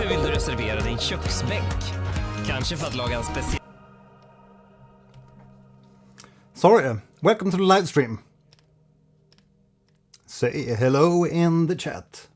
Varför vill du reservera din köksbänk? Kanske för att laga en speciell... Sorry, welcome to the live stream. Say hello in the chat.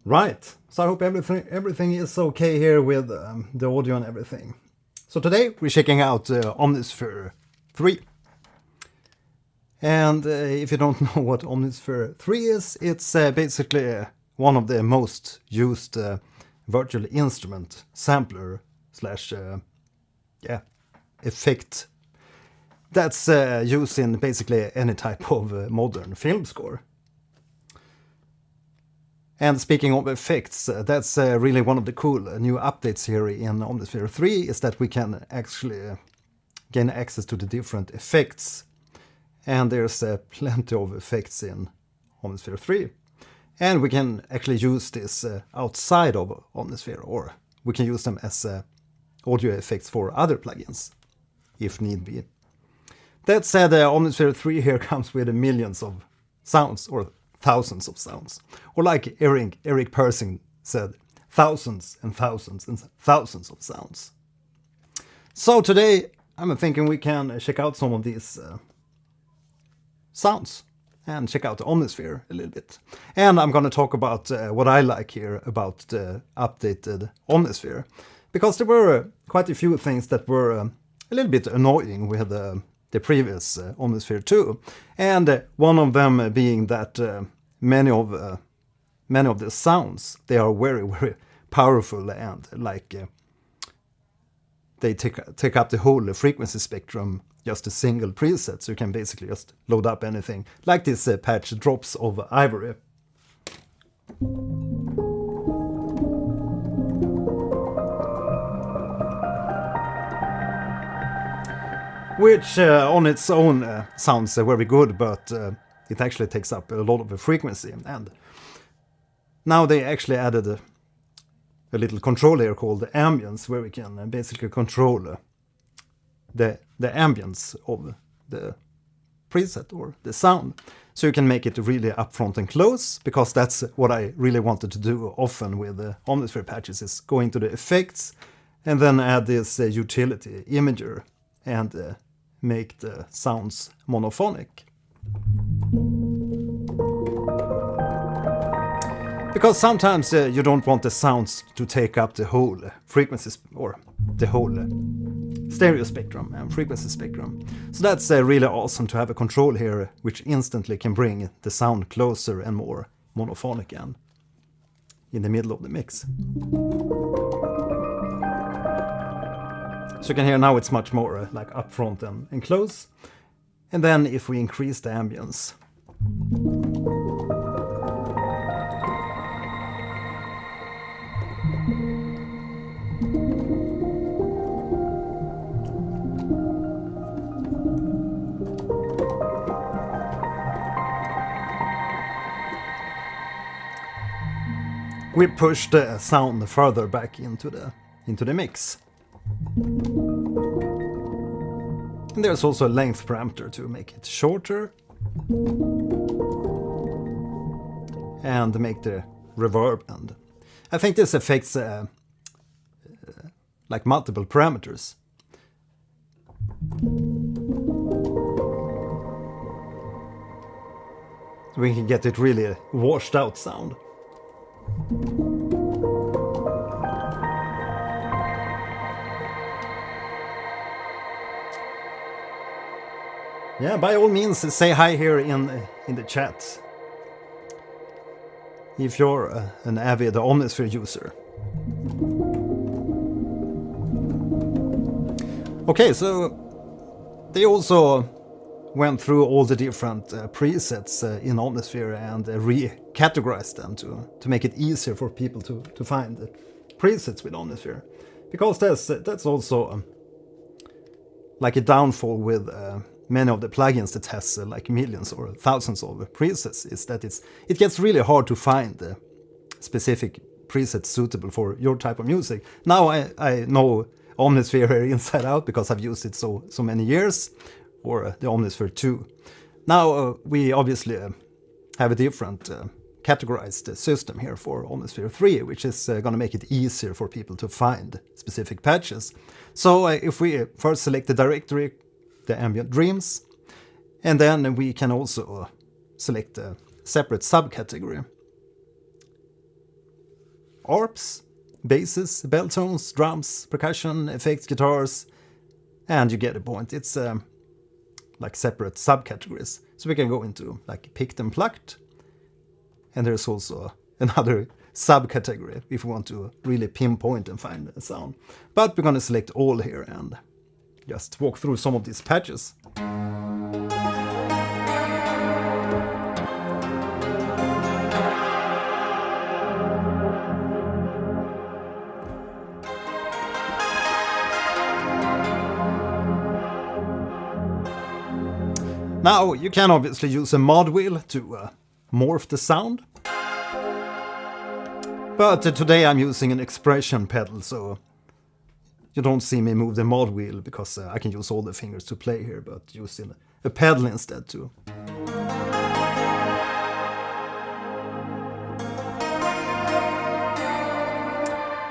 Right, so I hope everything is okay here with the audio and everything. So today we're checking out Omnisphere 3. And if you don't know what Omnisphere 3 is, it's basically one of the most used virtual instrument sampler slash effect that's used in basically any type of modern film score. And speaking of effects, that's really one of the cool new updates here in Omnisphere 3 is that we can actually gain access to the different effects. And there's plenty of effects in Omnisphere 3. And we can actually use this outside of Omnisphere, or we can use them as audio effects for other plugins, if need be. That said, Omnisphere 3 here comes with millions of sounds, or thousands of sounds. Or like Eric Persing said, thousands and thousands and thousands of sounds. So today I'm thinking we can check out some of these sounds and check out the Omnisphere a little bit. And I'm going to talk about what I like here about the updated Omnisphere. Because there were quite a few things that were a little bit annoying with the previous Omnisphere 2, and one of them being that many of the sounds, they are very, very powerful, and like they take up the whole frequency spectrum, just a single preset, so you can basically just load up anything, like this patch Drops of Ivory. Which on its own sounds very good, but it actually takes up a lot of the frequency. And now they actually added a little control here called Ambience, where we can basically control the ambience of the preset or the sound. So you can make it really upfront and close, because that's what I really wanted to do often with the Omnisphere patches, is go into the effects and then add this utility imager and make the sounds monophonic. Because sometimes you don't want the sounds to take up the whole frequency or the whole stereo spectrum and frequency spectrum. So that's really awesome to have a control here which instantly can bring the sound closer and more monophonic and in the middle of the mix. So you can hear now it's much more like upfront and close. And then if we increase the ambience, we push the sound further back into the mix. And there's also a length parameter to make it shorter and make the reverb. And I think this affects like multiple parameters. So we can get it really washed out sound. Yeah, by all means, say hi here in the chat if you're an avid Omnisphere user. Okay, so they also went through all the different presets in Omnisphere and recategorized them to make it easier for people to presets with Omnisphere, because that's also like a downfall with many of the plugins that has like millions or thousands of presets, is that it gets really hard to find specific presets suitable for your type of music. Now I know Omnisphere inside out because I've used it so many years, or the Omnisphere 2. Now we obviously have a different categorized system here for Omnisphere 3, which is going to make it easier for people to find specific patches. So if we first select the directory, the Ambient Dreams, and then we can also select a separate subcategory. Arps, basses, bell tones, drums, percussion, effects, guitars, and you get the point. It's like separate subcategories. So we can go into like picked and plucked, and there's also another subcategory if we want to really pinpoint and find a sound. But we're going to select all here and just walk through some of these patches. Now, you can obviously use a mod wheel to morph the sound. But today I'm using an expression pedal, so you don't see me move the mod wheel because I can use all the fingers to play here, but using a pedal instead too.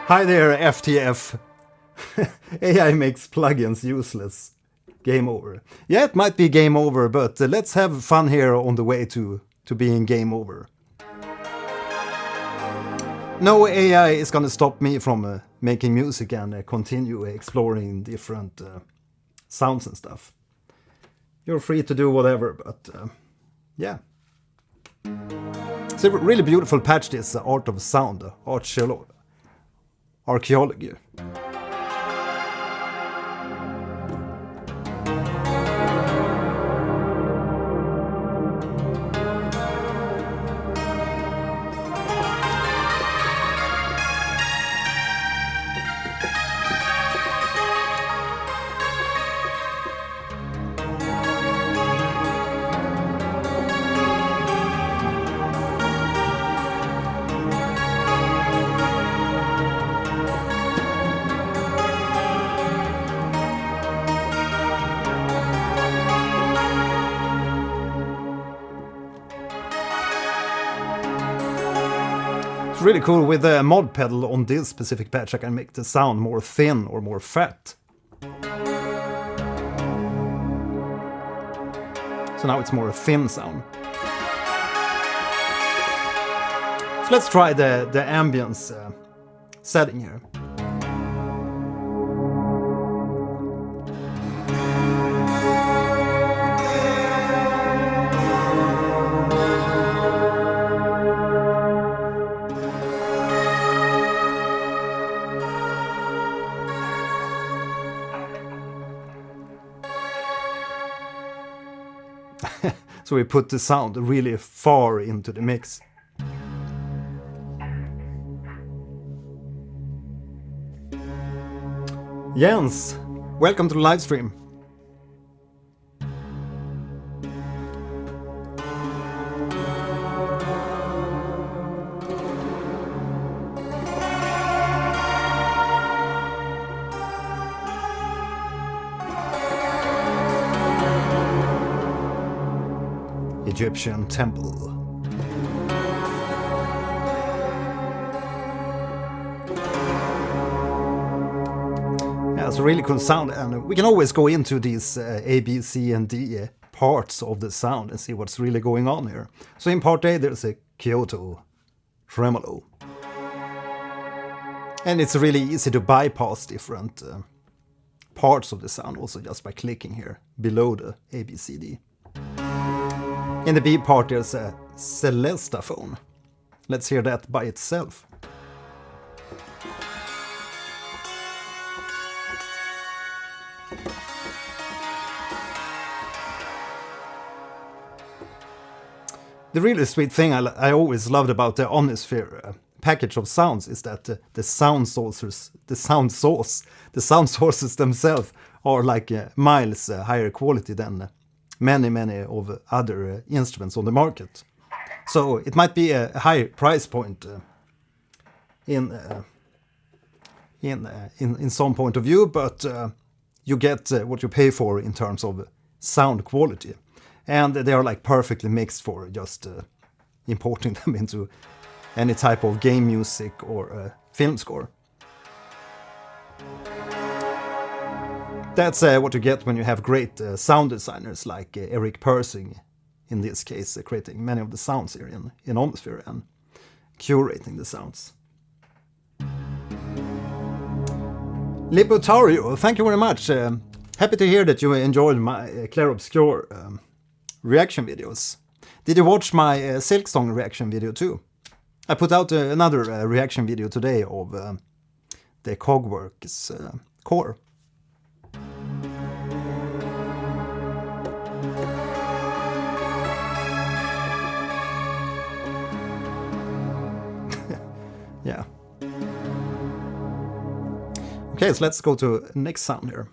Hi there, FTF. AI makes plugins useless. Game over. Yeah, it might be game over, but let's have fun here on the way to being game over. No AI is gonna stop me from making music and continue exploring different sounds and stuff. You're free to do whatever, but yeah. It's a really beautiful patch, this Art of Sound, Archaeology. Really cool. With the mod pedal on this specific patch, I can make the sound more thin or more fat. So now it's more a thin sound. So let's try the ambience setting here. So we put the sound really far into the mix. Jens, welcome to the live stream. Egyptian temple. Yeah, it's a really cool sound, and we can always go into these A, B, C, and D parts of the sound and see what's really going on here. So in part A, there's a Kyoto tremolo. And it's really easy to bypass different parts of the sound also just by clicking here below the A, B, C, D. In the B part there's a celestaphone. Let's hear that by itself. The really sweet thing I always loved about the Omnisphere package of sounds is that the sound sources themselves are like miles higher quality than many of other instruments on the market. So it might be a high price point in some point of view, but you get what you pay for in terms of sound quality, and they are like perfectly mixed for just importing them into any type of game music or film score. That's what you get when you have great sound designers like Eric Persing, in this case, creating many of the sounds here in Omnisphere and curating the sounds. Libotario, thank you very much. Happy to hear that you enjoyed my Clair Obscure reaction videos. Did you watch my Silksong reaction video too? I put out another reaction video today of the Cogworks core. Yeah. Okay, so let's go to next sound here.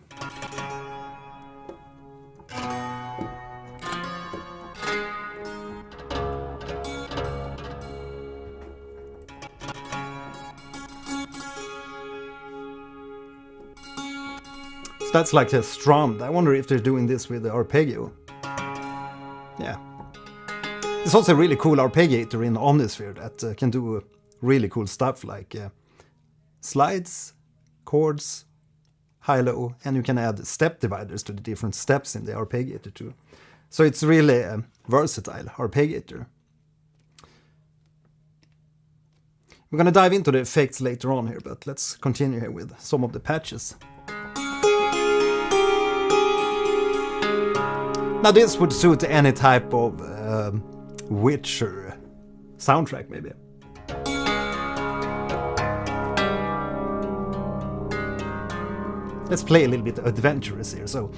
So that's like a strummed. I wonder if they're doing this with the arpeggio. Yeah. There's also a really cool arpeggiator in Omnisphere that can do really cool stuff like slides, chords, high-low, and you can add step dividers to the different steps in the arpeggiator too. So it's really a versatile arpeggiator. We're gonna dive into the effects later on here, but let's continue here with some of the patches. Now this would suit any type of Witcher soundtrack maybe. Let's play a little bit adventurous here. So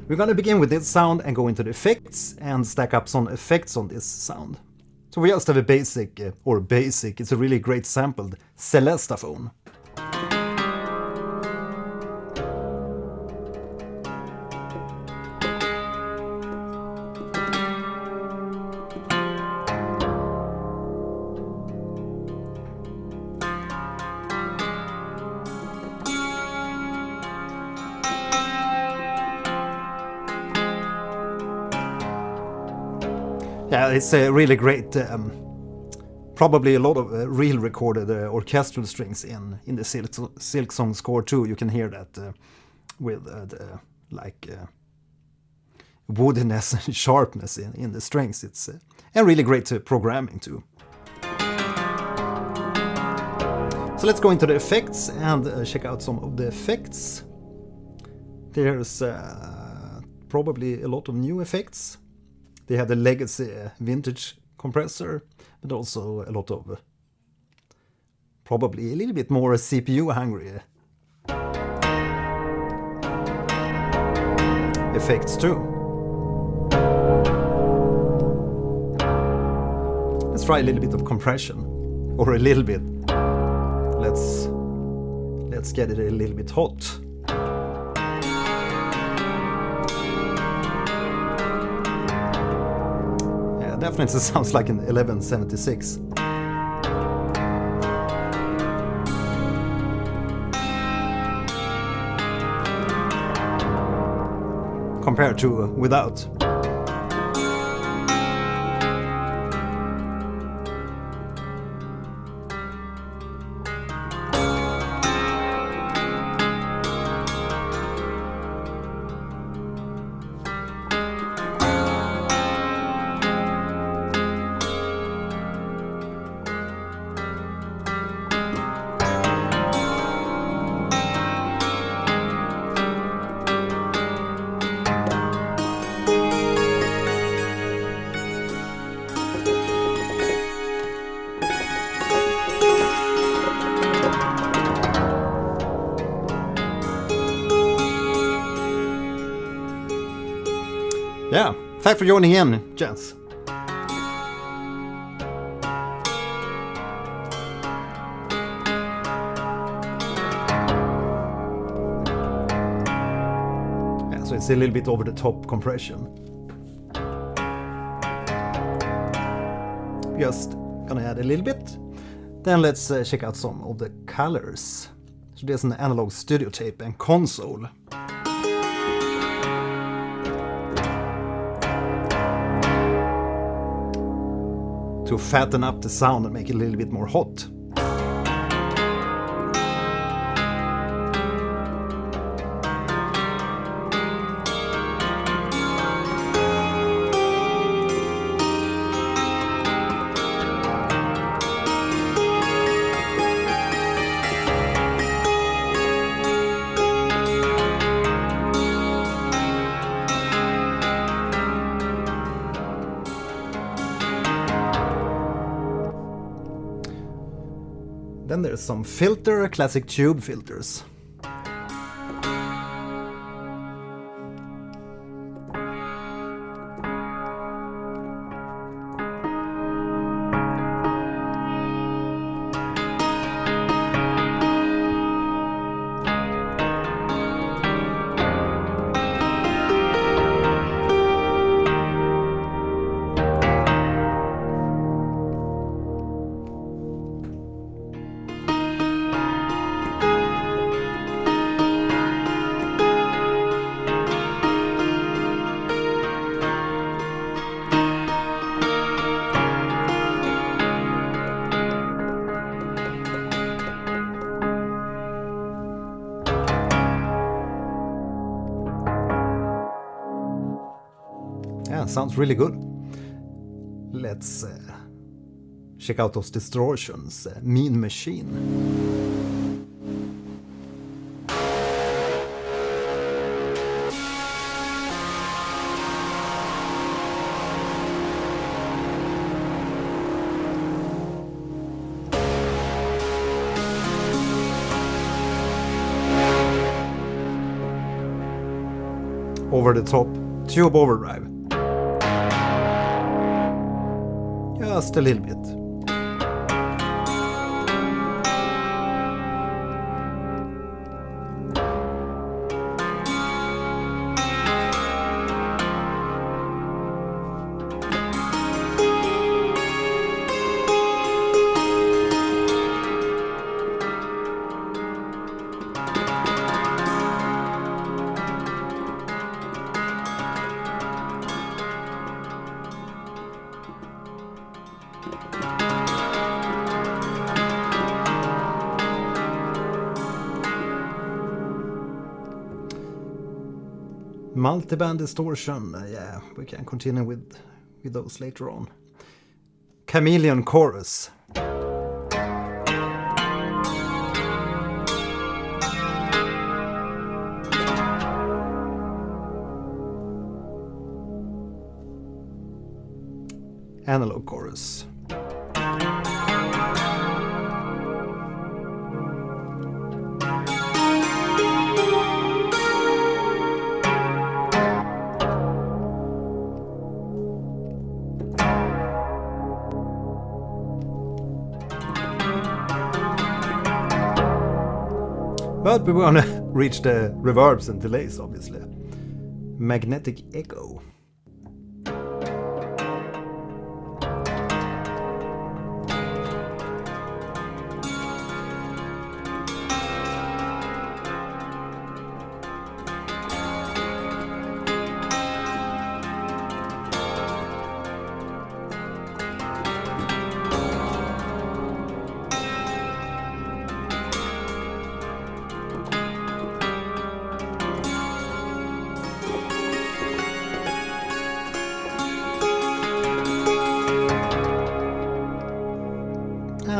we're gonna begin with this sound and go into the effects and stack up some effects on this sound. So we just have a basic, it's a really great sampled Celestaphone. Yeah, it's a really great, probably a lot of real recorded orchestral strings in the Silksong score too. You can hear that with the woodiness and sharpness in the strings. It's and really great programming too. So let's go into the effects and check out some of the effects. There's probably a lot of new effects. They have the legacy vintage compressor, but also a lot of probably a little bit more CPU hungry effects too. Let's try a little bit of compression, or a little bit. Let's get it a little bit hot. Definitely sounds like an 1176. Compared to without. Yeah, thanks for joining in, gents. It's a little bit over the top compression. Just gonna add a little bit. Then let's check out some of the colors. So there's an analog studio tape and console. To fatten up the sound and make it a little bit more hot. Then there's some filter, classic tube filters. Yeah, sounds really good. Let's check out those distortions. Mean Machine. Over the top, tube overdrive. Just a little bit. Multiband distortion, yeah, we can continue with those later on. Chameleon chorus. Analog chorus. But we want to reach the reverbs and delays, obviously. Magnetic echo.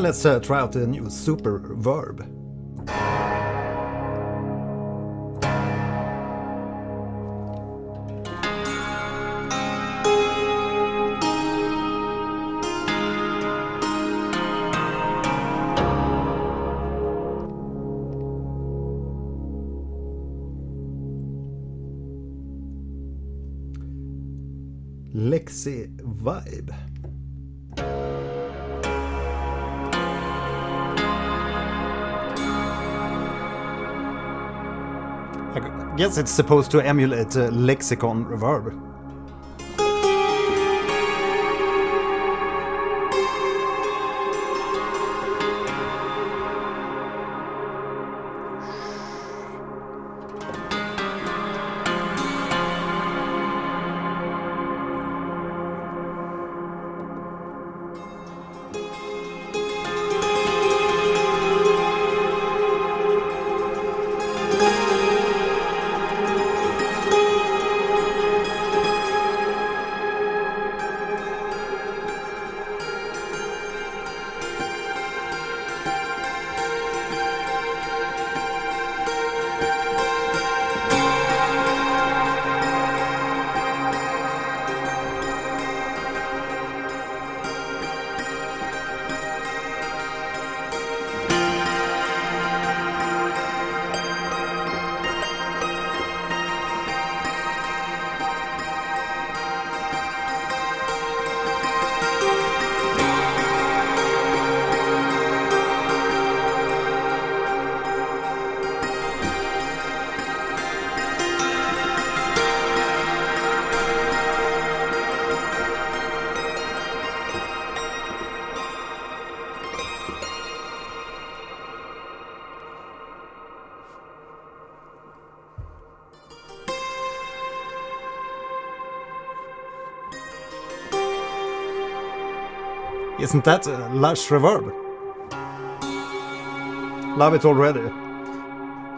Let's try out the new super verb. Lexi vibe. guess it's supposed to emulate lexicon reverb. Isn't that a lush reverb? Love it already.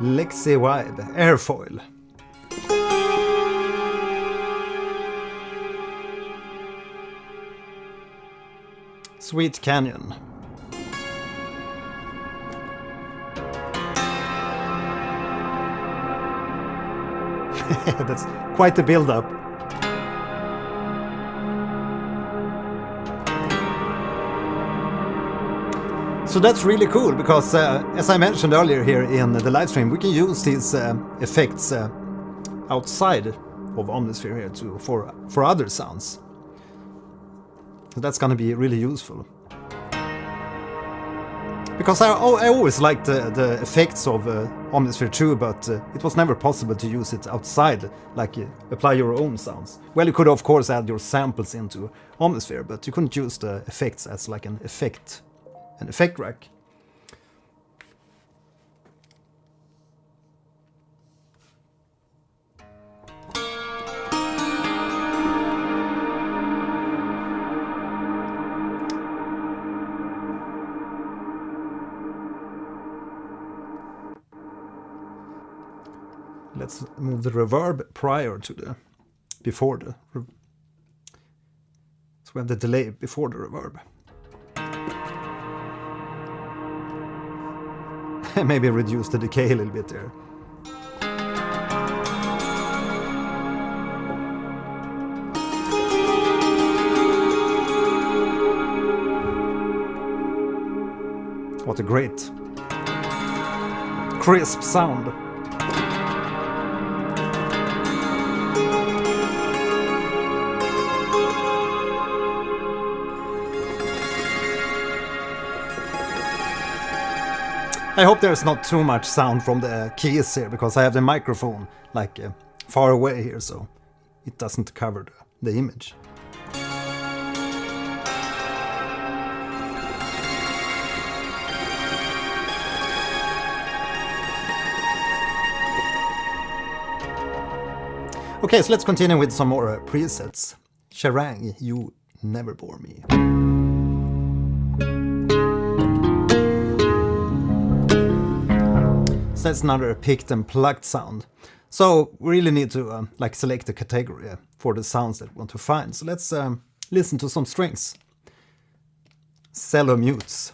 Lexi Vibe Airfoil. Sweet Canyon. That's quite the build-up. So that's really cool because, as I mentioned earlier here in the live stream, we can use these effects outside of Omnisphere here for other sounds. So that's going to be really useful. Because I always liked the effects of Omnisphere 2, but it was never possible to use it outside, like apply your own sounds. Well, you could of course add your samples into Omnisphere, but you couldn't use the effects as like an effect rack. Let's move the reverb prior to the before the. So we have the delay before the reverb. Maybe reduce the decay a little bit there. What a great, crisp sound. I hope there's not too much sound from the keys here, because I have the microphone like far away here, so it doesn't cover the image. Okay, so let's continue with some more presets. Charang, You Never Bore Me. So that's another picked and plucked sound. So we really need to like select a category for the sounds that we want to find. So let's listen to some strings. Cello mutes.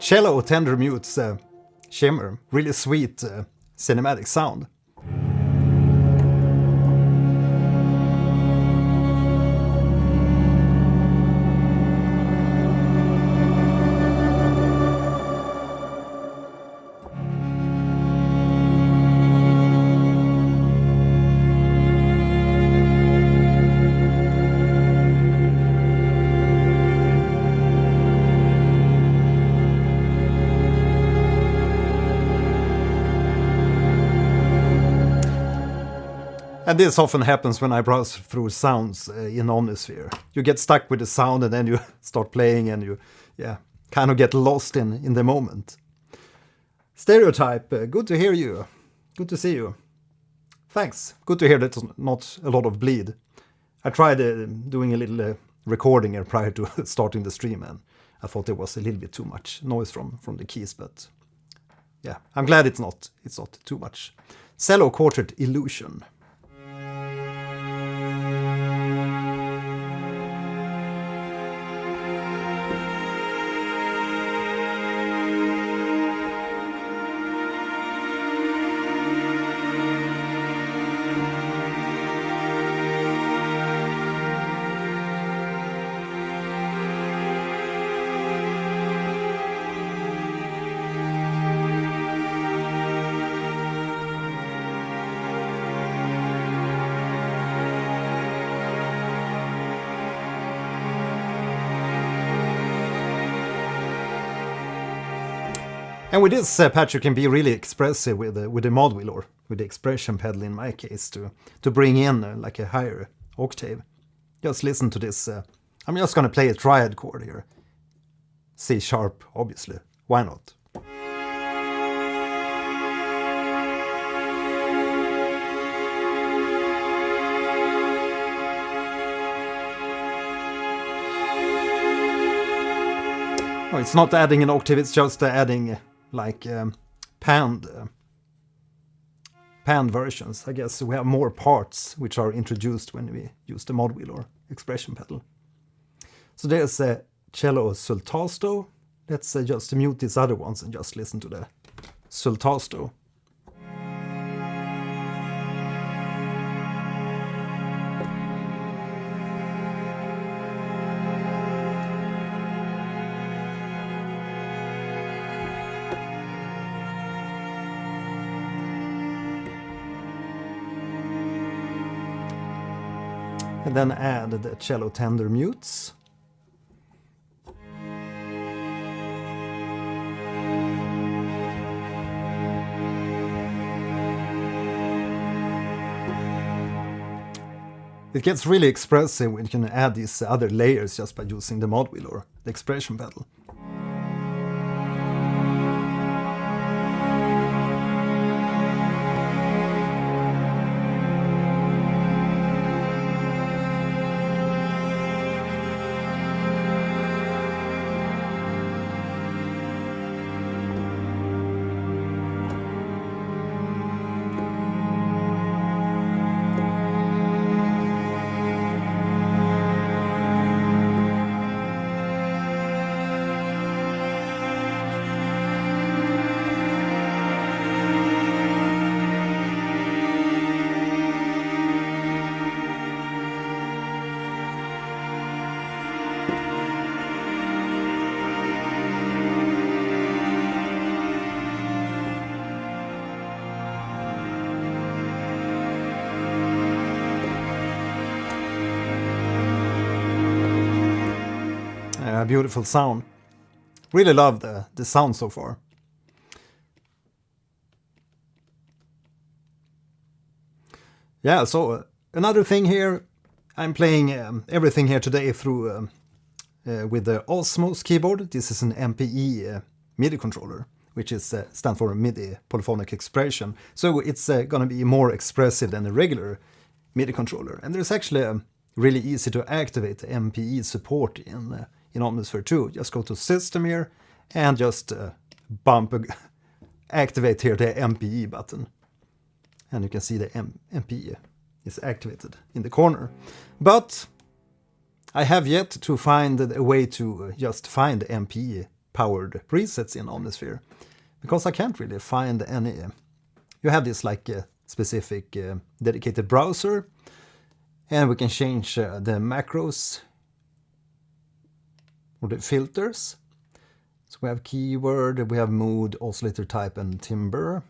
cello tender mutes shimmer, really sweet cinematic sound. And this often happens when I browse through sounds in Omnisphere. You get stuck with the sound and then you start playing and you kind of get lost in the moment. Stereotype, good to hear you. Good to see you. Thanks. Good to hear that not a lot of bleed. I tried doing a little recording here prior to starting the stream and I thought there was a little bit too much noise from the keys, but yeah, I'm glad it's not too much. Cello Quartet Illusion. And with this patch you can be really expressive with the mod wheel, or with the expression pedal in my case, to bring in like a higher octave. Just listen to this. I'm just gonna play a triad chord here. C sharp, obviously. Why not? Oh, it's not adding an octave, it's just adding like panned versions. I guess we have more parts which are introduced when we use the mod wheel or expression pedal. So there's a cello sultasto. Let's just mute these other ones and just listen to the sultasto. And then add the cello tender mutes. It gets really expressive when you can add these other layers just by using the mod wheel or the expression pedal. Beautiful sound. Really love the sound so far. Yeah, so another thing here, I'm playing everything here today through with the Osmos keyboard. This is an MPE MIDI controller, which is stands for MIDI Polyphonic Expression. So it's going to be more expressive than a regular MIDI controller. And there's actually really easy to activate the MPE support in Omnisphere 2. Just go to System here and just activate here the MPE button. And you can see the MPE is activated in the corner. But I have yet to find a way to just find the MPE powered presets in Omnisphere, because I can't really find any. You have this like specific dedicated browser, and we can change the macros or the filters. So we have keyword, we have mood, oscillator type, and timbre.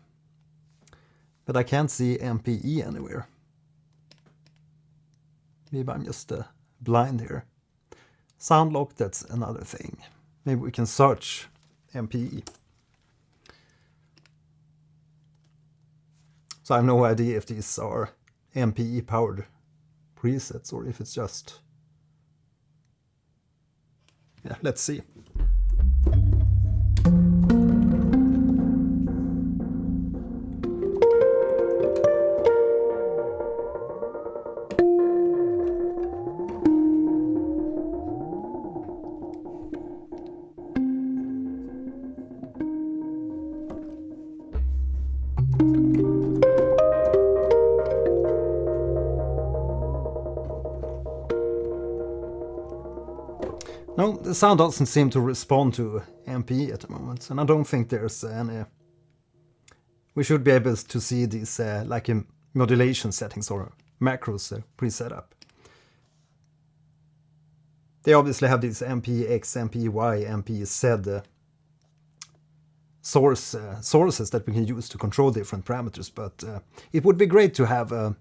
But I can't see MPE anywhere. Maybe I'm just blind here. Sound lock, that's another thing. Maybe we can search MPE. So I have no idea if these are MPE powered presets or if it's just... Yeah, let's see. No, the sound doesn't seem to respond to MPE at the moment, and I don't think there's any... We should be able to see these like modulation settings or macros pre-set up. They obviously have these MPEX, MPEY, MPEZ sources that we can use to control different parameters, but it would be great to have the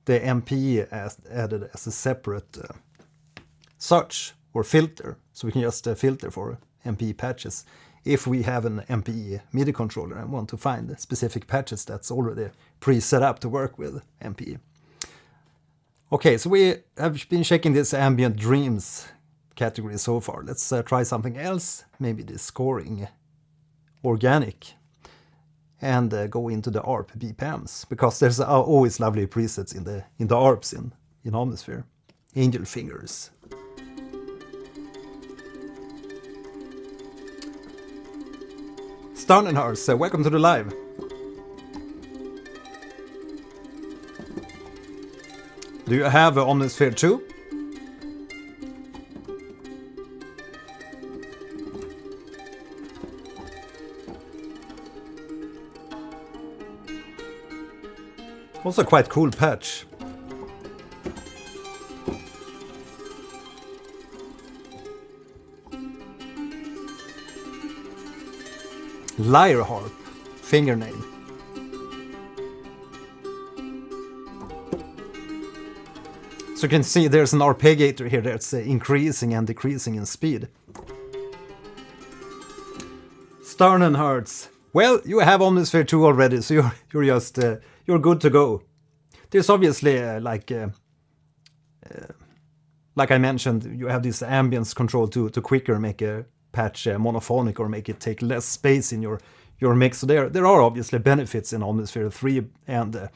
MPE added as a separate search or filter, so we can just filter for MPE patches if we have an MPE MIDI controller and want to find specific patches that's already pre-set up to work with MPE. Okay, so we have been checking this Ambient Dreams category so far. Let's try something else, maybe the scoring organic, and go into the ARP BPMs, because there's always lovely presets in the ARPs in Omnisphere. Angel Fingers. Starnenhurst, welcome to the live. Do you have Omnisphere 2? Also quite cool patch. Lyre harp, fingernail. So you can see there's an arpeggiator here that's increasing and decreasing in speed. Starnenhurst. Well, you have Omnisphere 2 already, so you're just you're good to go. There's obviously like I mentioned, you have this ambience control to quicker make a patch monophonic or make it take less space in your mix. So there are obviously benefits in Omnisphere 3 and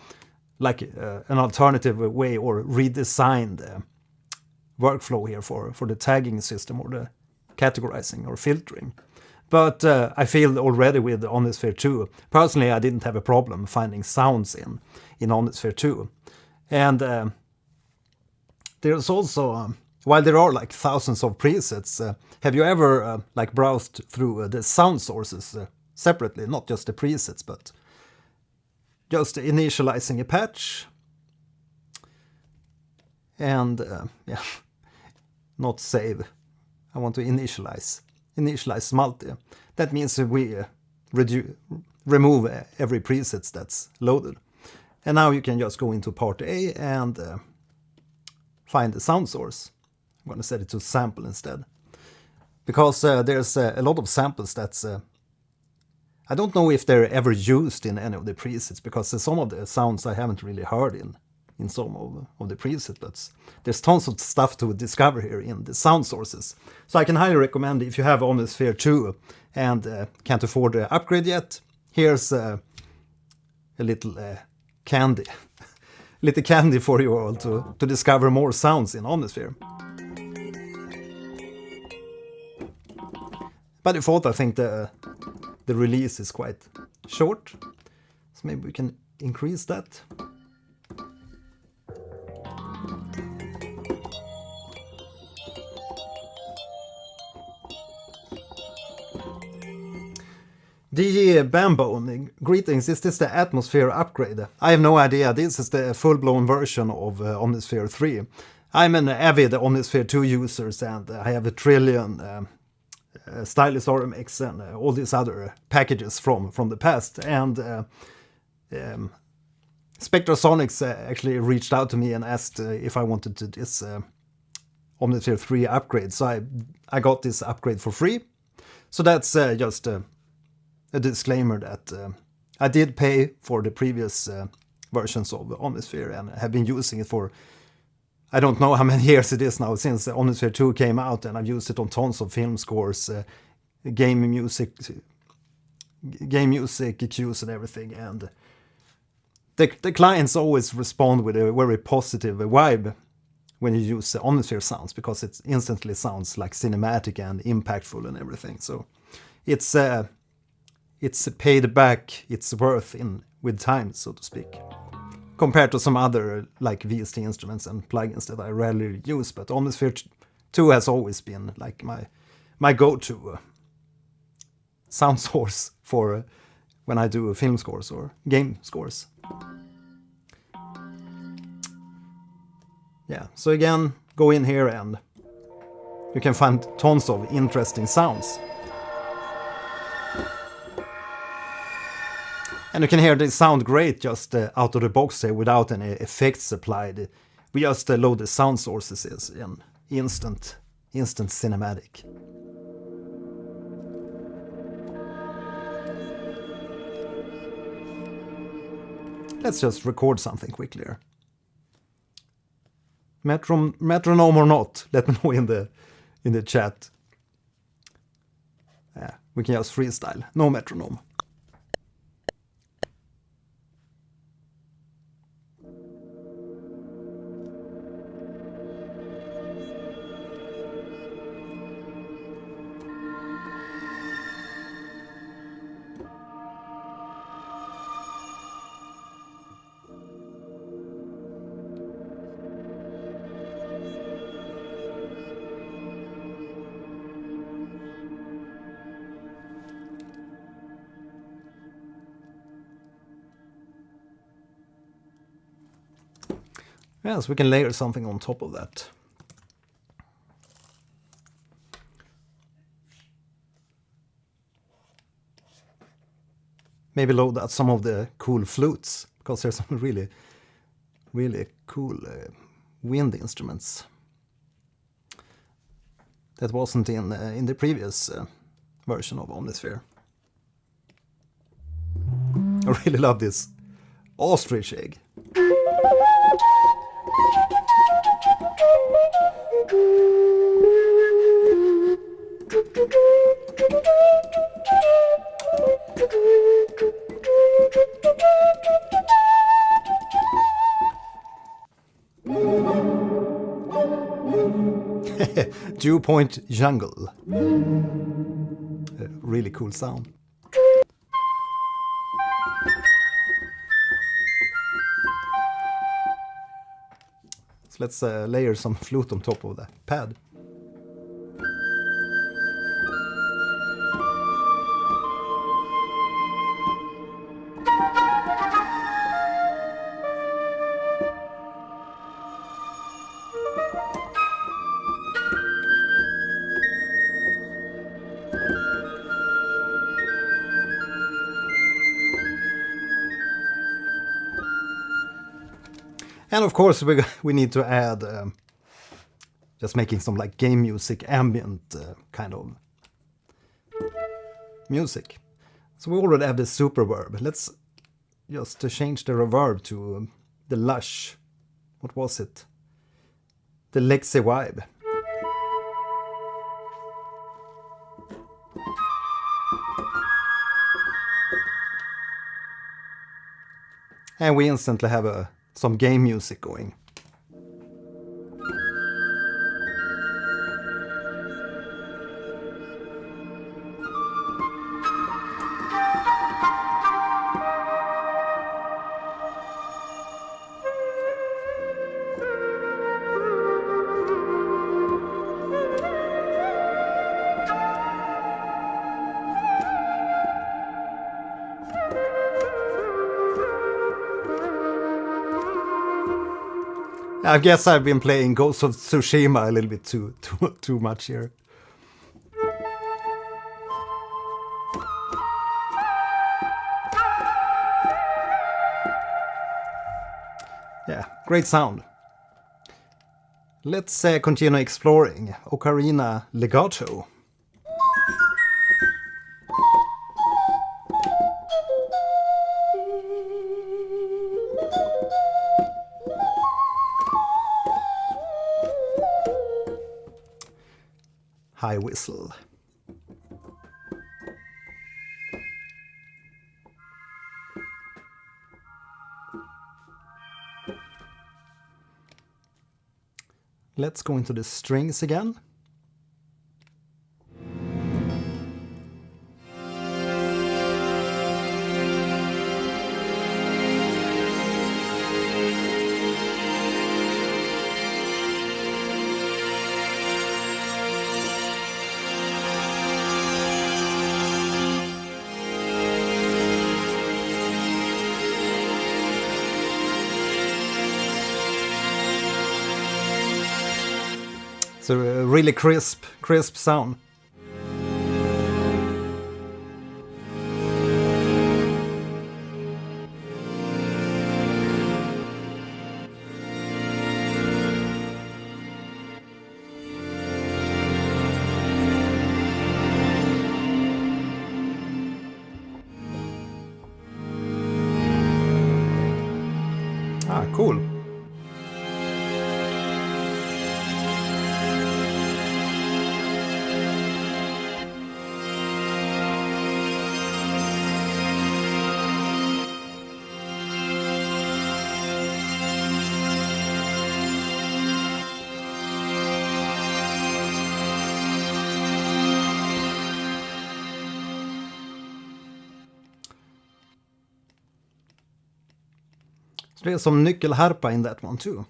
like an alternative way or redesigned workflow here for the tagging system or the categorizing or filtering. But I feel already with Omnisphere 2, personally I didn't have a problem finding sounds in Omnisphere 2. And there's also, while there are like thousands of presets, have you ever like browsed through the sound sources separately, not just the presets, but just initializing a patch and yeah, not save. I want to initialize multi. That means we remove every preset that's loaded. And now you can just go into part A and find the sound source. I'm going to set it to sample instead. Because there's a lot of samples that's... I don't know if they're ever used in any of the presets, because some of the sounds I haven't really heard in some of the presets, but there's tons of stuff to discover here in the sound sources. So I can highly recommend, if you have Omnisphere 2 and can't afford the upgrade yet, here's a little candy. Little candy for you all to discover more sounds in Omnisphere. By default, I think the release is quite short, so maybe we can increase that. DJ Bambone, greetings, is this the Atmosphere upgrade? I have no idea, this is the full-blown version of Omnisphere 3. I'm an avid Omnisphere 2 user and I have a trillion Stylus RMX and all these other packages from the past. And Spectrasonics actually reached out to me and asked if I wanted to this Omnisphere 3 upgrade. So I got this upgrade for free. So that's just a disclaimer that I did pay for the previous versions of Omnisphere and have been using it for, I don't know how many years it is now, since Omnisphere 2 came out, and I've used it on tons of film scores, game music cues and everything. And the clients always respond with a very positive vibe when you use Omnisphere sounds, because it instantly sounds like cinematic and impactful and everything. So it's paid back its worth with time, so to speak, compared to some other like VST instruments and plugins that I rarely use. But Omnisphere 2 has always been like my go-to sound source for when I do film scores or game scores. Yeah, so again, go in here and you can find tons of interesting sounds. And you can hear they sound great just out of the box here without any effects applied. We just load the sound sources in instant cinematic. Let's just record something quickly here. Metronome or not, let me know in the chat. Yeah, we can just freestyle, no metronome. Yes, we can layer something on top of that. Maybe load out some of the cool flutes, because there's some really, really cool wind instruments that wasn't in the previous version of Omnisphere. I really love this ostrich egg. Dew Point Jungle. A really cool sound. So let's layer some flute on top of the pad. And of course we need to add just making some like game music, ambient kind of music. So we already have the super reverb. Let's just change the reverb to the lush. What was it? The Lexi vibe. And we instantly have some game music going. I guess I've been playing Ghost of Tsushima a little bit too much here. Yeah, great sound. Let's continue exploring Ocarina Legato. High whistle. Let's go into the strings again. It's a really crisp sound. Ah, cool. So there's some nyckelharpa in that one too.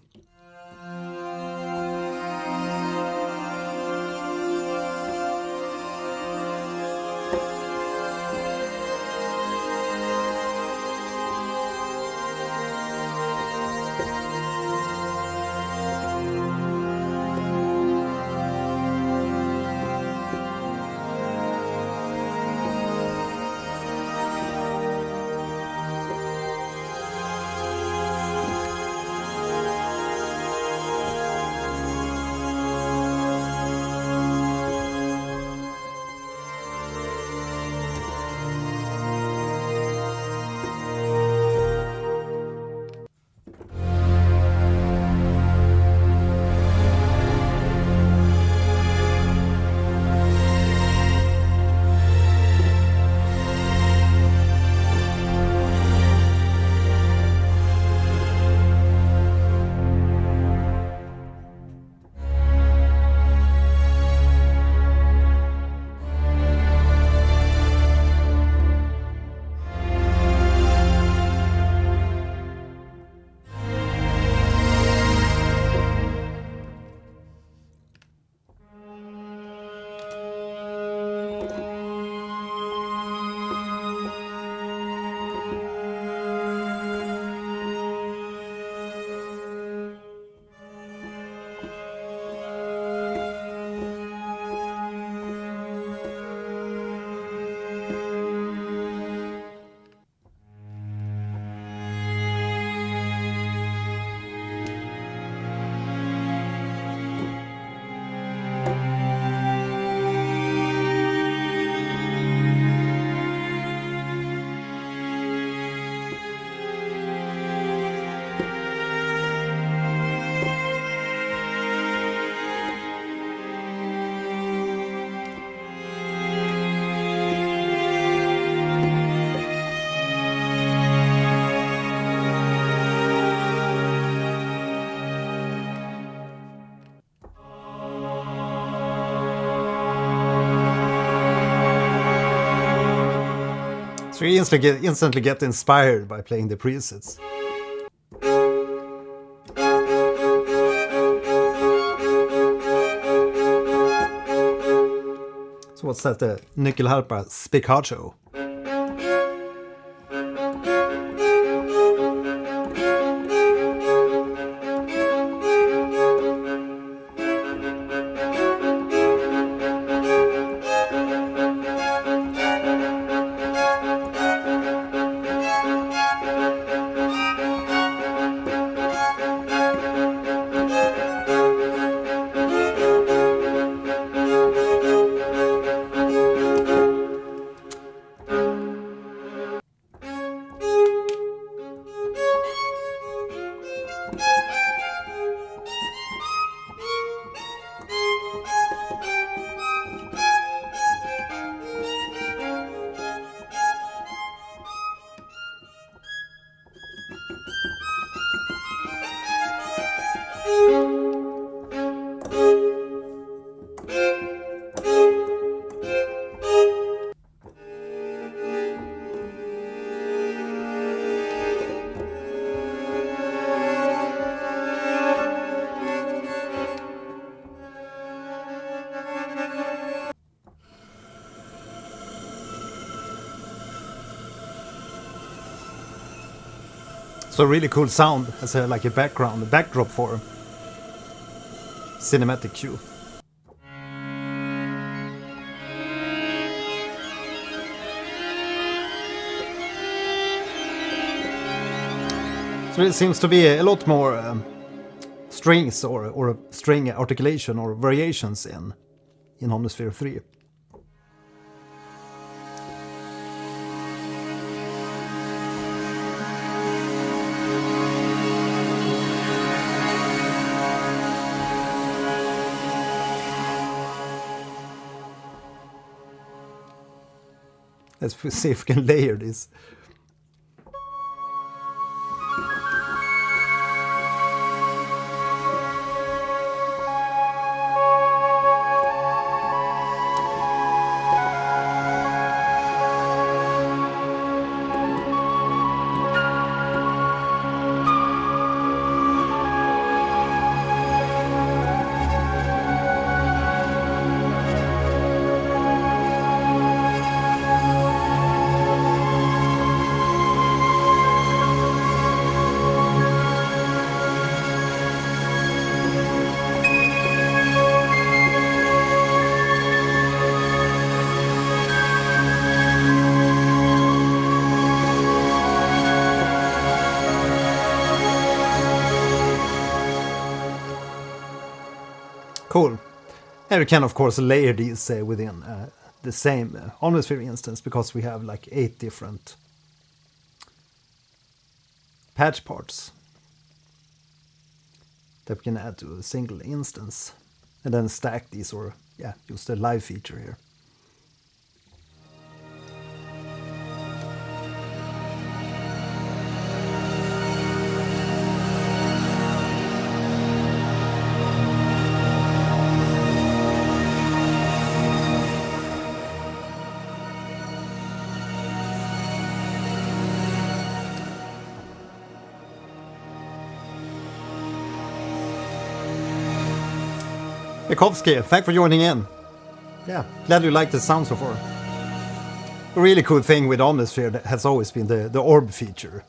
So you instantly get inspired by playing the presets. So what's that? The nyckelharpa spiccato. So really cool sound as like a background, a backdrop for cinematic cue. So it seems to be a lot more strings or string articulation or variations in Omnisphere 3. Let's see if we can layer this. Cool. And we can of course layer these within the same Omnisphere instance, because we have like 8 different patch parts that we can add to a single instance and then stack these, or use the live feature here. Mikovsky, thanks for joining in. Yeah, glad you liked the sound so far. A really cool thing with Omnisphere that has always been the orb feature.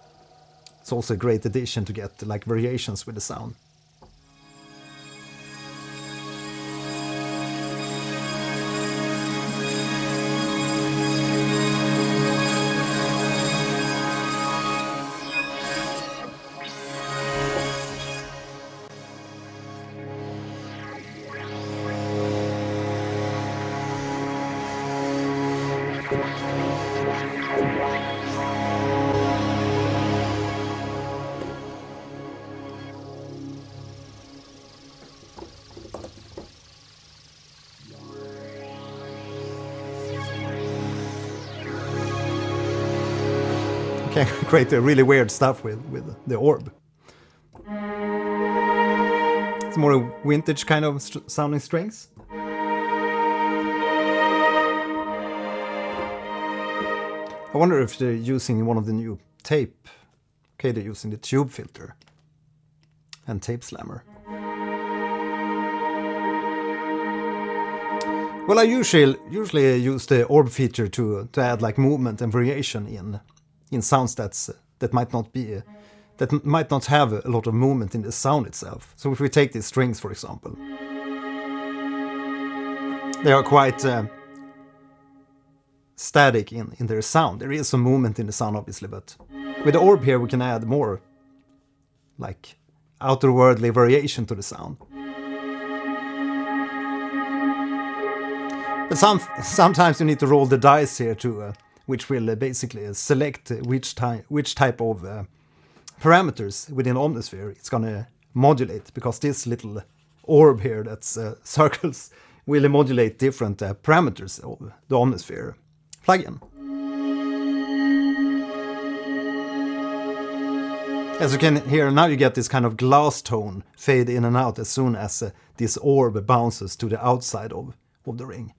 It's also a great addition to get like variations with the sound. Can create really weird stuff with the orb. It's more a vintage kind of sounding strings. I wonder if they're using one of the new tape. Okay, they're using the tube filter and tape slammer. Well, I usually use the orb feature to add like movement and variation in sounds that might not have a lot of movement in the sound itself. So if we take these strings, for example, they are quite static in their sound. There is some movement in the sound, obviously, but with the orb here we can add more like outerworldly variation to the sound. But sometimes you need to roll the dice here to which will basically select which type of parameters within Omnisphere it's gonna modulate, because this little orb here that's circles will modulate different parameters of the Omnisphere plugin. As you can hear, now you get this kind of glass tone fade in and out as soon as this orb bounces to the outside of the ring.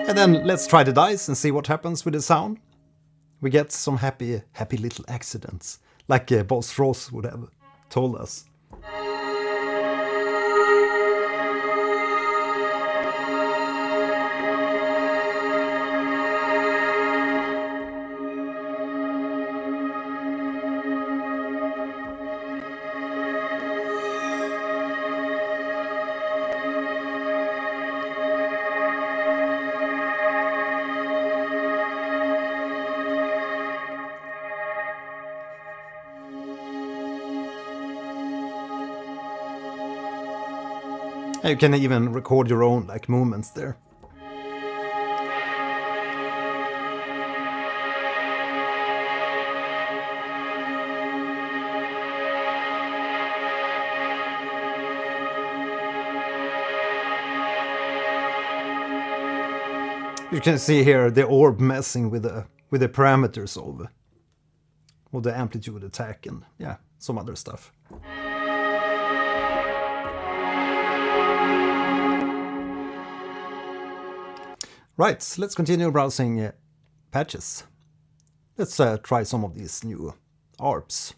And then let's try the dice and see what happens with the sound. We get some happy little accidents, like Boss Ross would have told us. And you can even record your own like movements there. You can see here the orb messing with the parameters of the amplitude attack and yeah, some other stuff. Right, let's continue browsing patches. Let's try some of these new ARPs.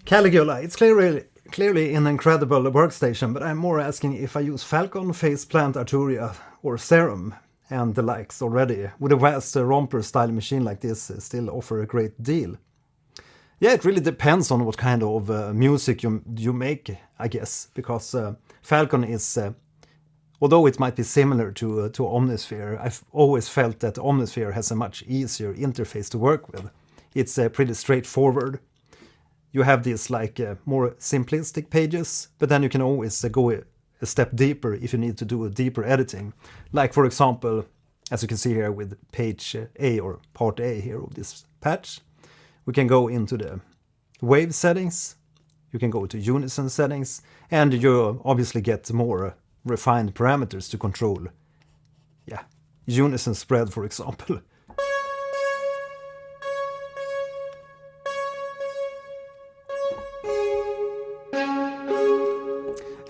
Caligula, it's clearly an incredible workstation, but I'm more asking if I use Falcon, Faceplant, Arturia or Serum and the likes already. Would a vast romper style machine like this still offer a great deal? Yeah, it really depends on what kind of music you make, I guess, because Falcon is, although it might be similar to Omnisphere, I've always felt that Omnisphere has a much easier interface to work with. It's pretty straightforward. You have these like more simplistic pages, but then you can always go a step deeper if you need to do a deeper editing. Like for example, as you can see here with page A or part A here of this patch, we can go into the wave settings, you can go to unison settings, and you obviously get more refined parameters to control, yeah, unison spread for example.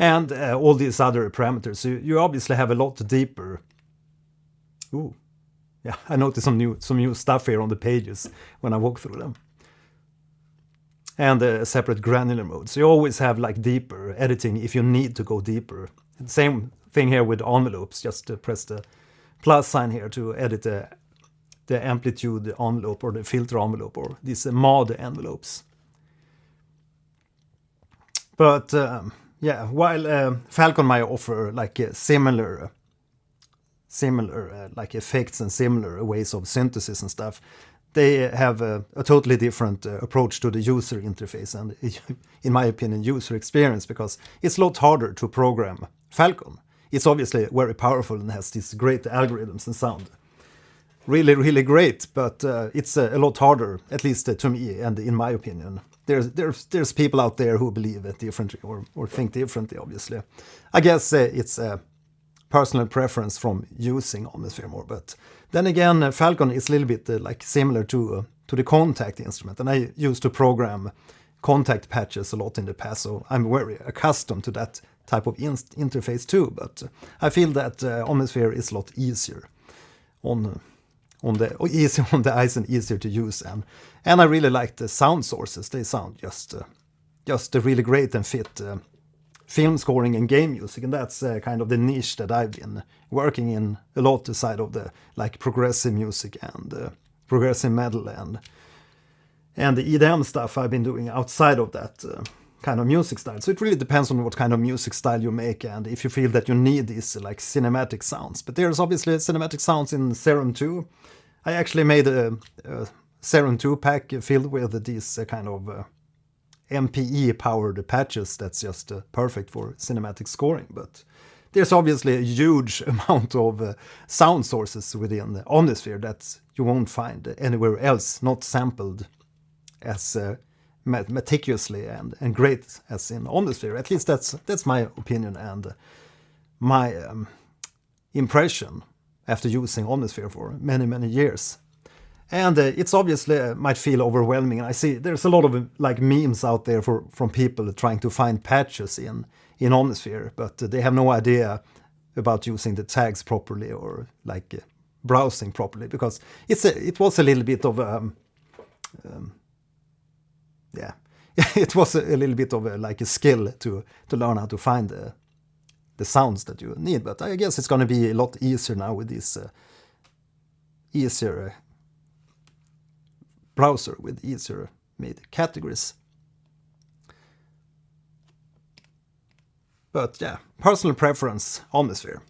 And all these other parameters, you obviously have a lot deeper. Ooh, yeah, I noticed some new stuff here on the pages when I walk through them. And a separate granular mode, so you always have like deeper editing if you need to go deeper. Same thing here with envelopes, just press the plus sign here to edit the amplitude envelope or the filter envelope or these mod envelopes. But yeah, while Falcon might offer like similar like effects and similar ways of synthesis and stuff, they have a totally different approach to the user interface and, in my opinion, user experience, because it's a lot harder to program Falcon. It's obviously very powerful and has these great algorithms and sound. Really, really great, but it's a lot harder, at least to me and in my opinion. There's people out there who believe it differently or think differently, obviously. I guess it's a personal preference from using Omnisphere more, but then again, Falcon is a little bit like similar to the Contact instrument, and I used to program Contact patches a lot in the past, so I'm very accustomed to that type of interface too, but I feel that Omnisphere is a lot easier on the eyes and easier to use, and I really like the sound sources. They sound just really great and fit film scoring and game music, and that's kind of the niche that I've been working in a lot, the side of the like progressive music and progressive metal and the EDM stuff I've been doing outside of that kind of music style. So it really depends on what kind of music style you make and if you feel that you need these like cinematic sounds. But there's obviously cinematic sounds in Serum 2. I actually made a Serum 2 pack filled with these kind of MPE powered patches that's just perfect for cinematic scoring. But there's obviously a huge amount of sound sources within Omnisphere that you won't find anywhere else, not sampled as meticulously and great as in Omnisphere. At least that's my opinion and my impression after using Omnisphere for many years. And it's obviously might feel overwhelming. I see there's a lot of like memes out there from people trying to find patches in Omnisphere, but they have no idea about using the tags properly or like browsing properly, because it was a little bit of yeah, it was a little bit of like a skill to learn how to find the sounds that you need. But I guess it's going to be a lot easier now with this easier browser with easier made categories. But yeah, personal preference, Omnisphere.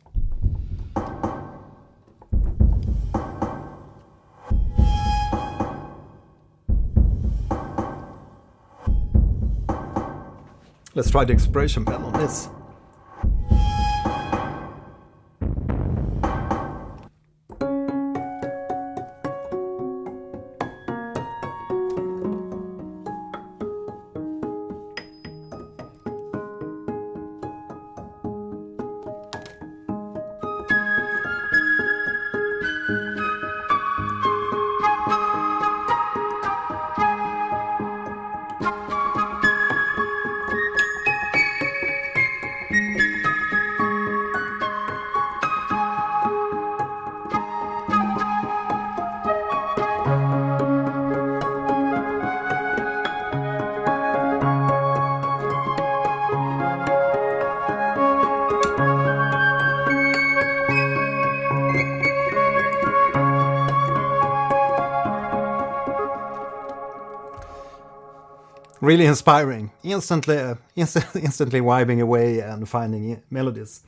Let's try the expression pen on this. Really inspiring, instantly vibing away and finding melodies.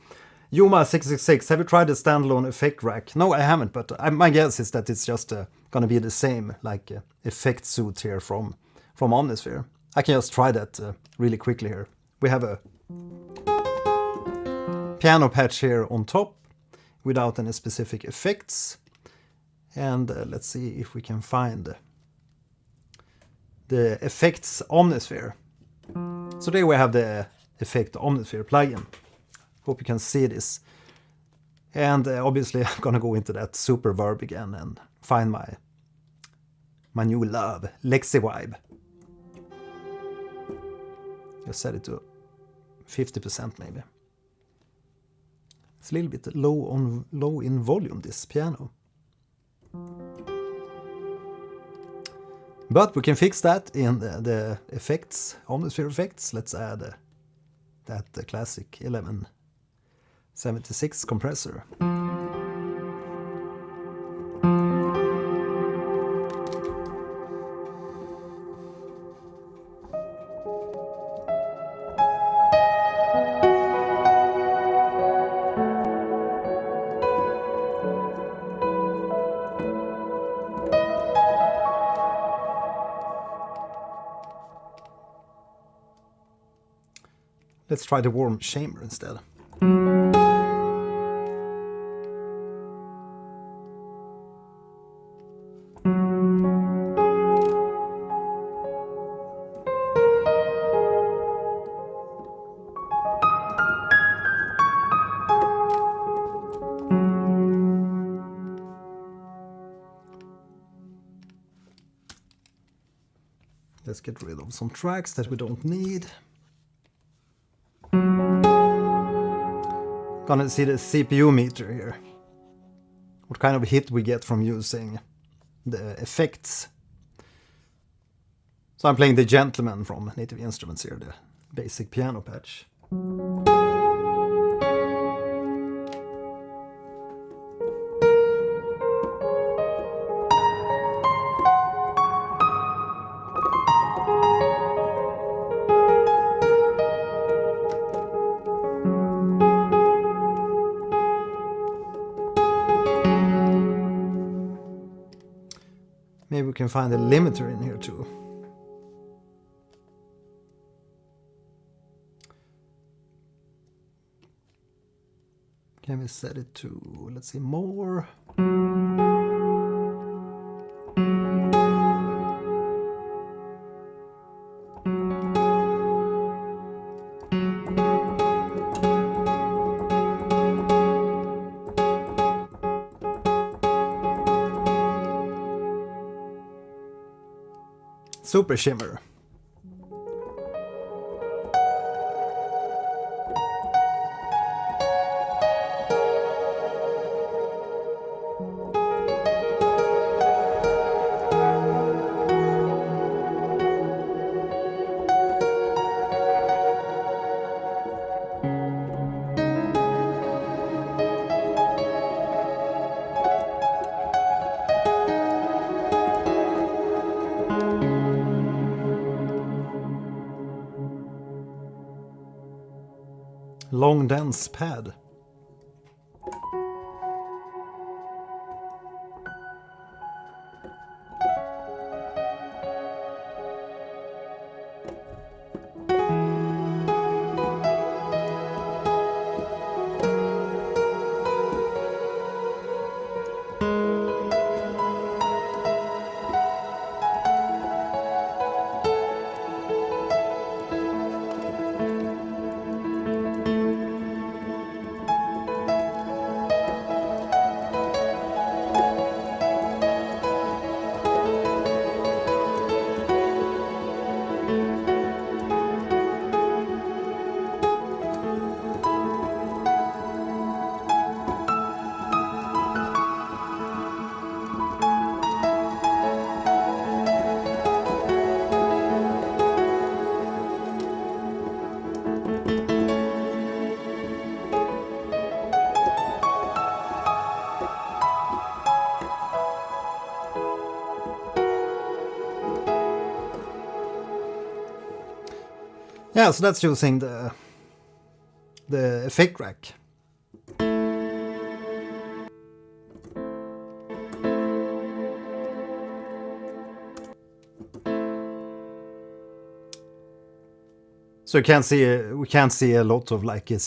Yuma666, have you tried the standalone effect rack? No, I haven't, but my guess is that it's just gonna be the same, like effect suite here from Omnisphere. I can just try that really quickly here. We have a piano patch here on top, without any specific effects. And let's see if we can find the effects Omnisphere. So there we have the effect Omnisphere plugin. Hope you can see this. And obviously I'm gonna go into that super verb again and find my new love, LexiVibe. Just set it to 50% maybe. It's a little bit low in volume, this piano. But we can fix that in the effects, Omnisphere effects. Let's add that classic 1176 compressor. Let's try the warm chamber instead. Let's get rid of some tracks that we don't need. Gonna see the CPU meter here. What kind of hit we get from using the effects. So I'm playing the Gentleman from Native Instruments here, the basic piano patch. Maybe we can find a limiter in here too. Can we set it to, let's see, more? Super shimmer. long dense pad. Yeah, so that's using the effect rack. So we can see a lot of like a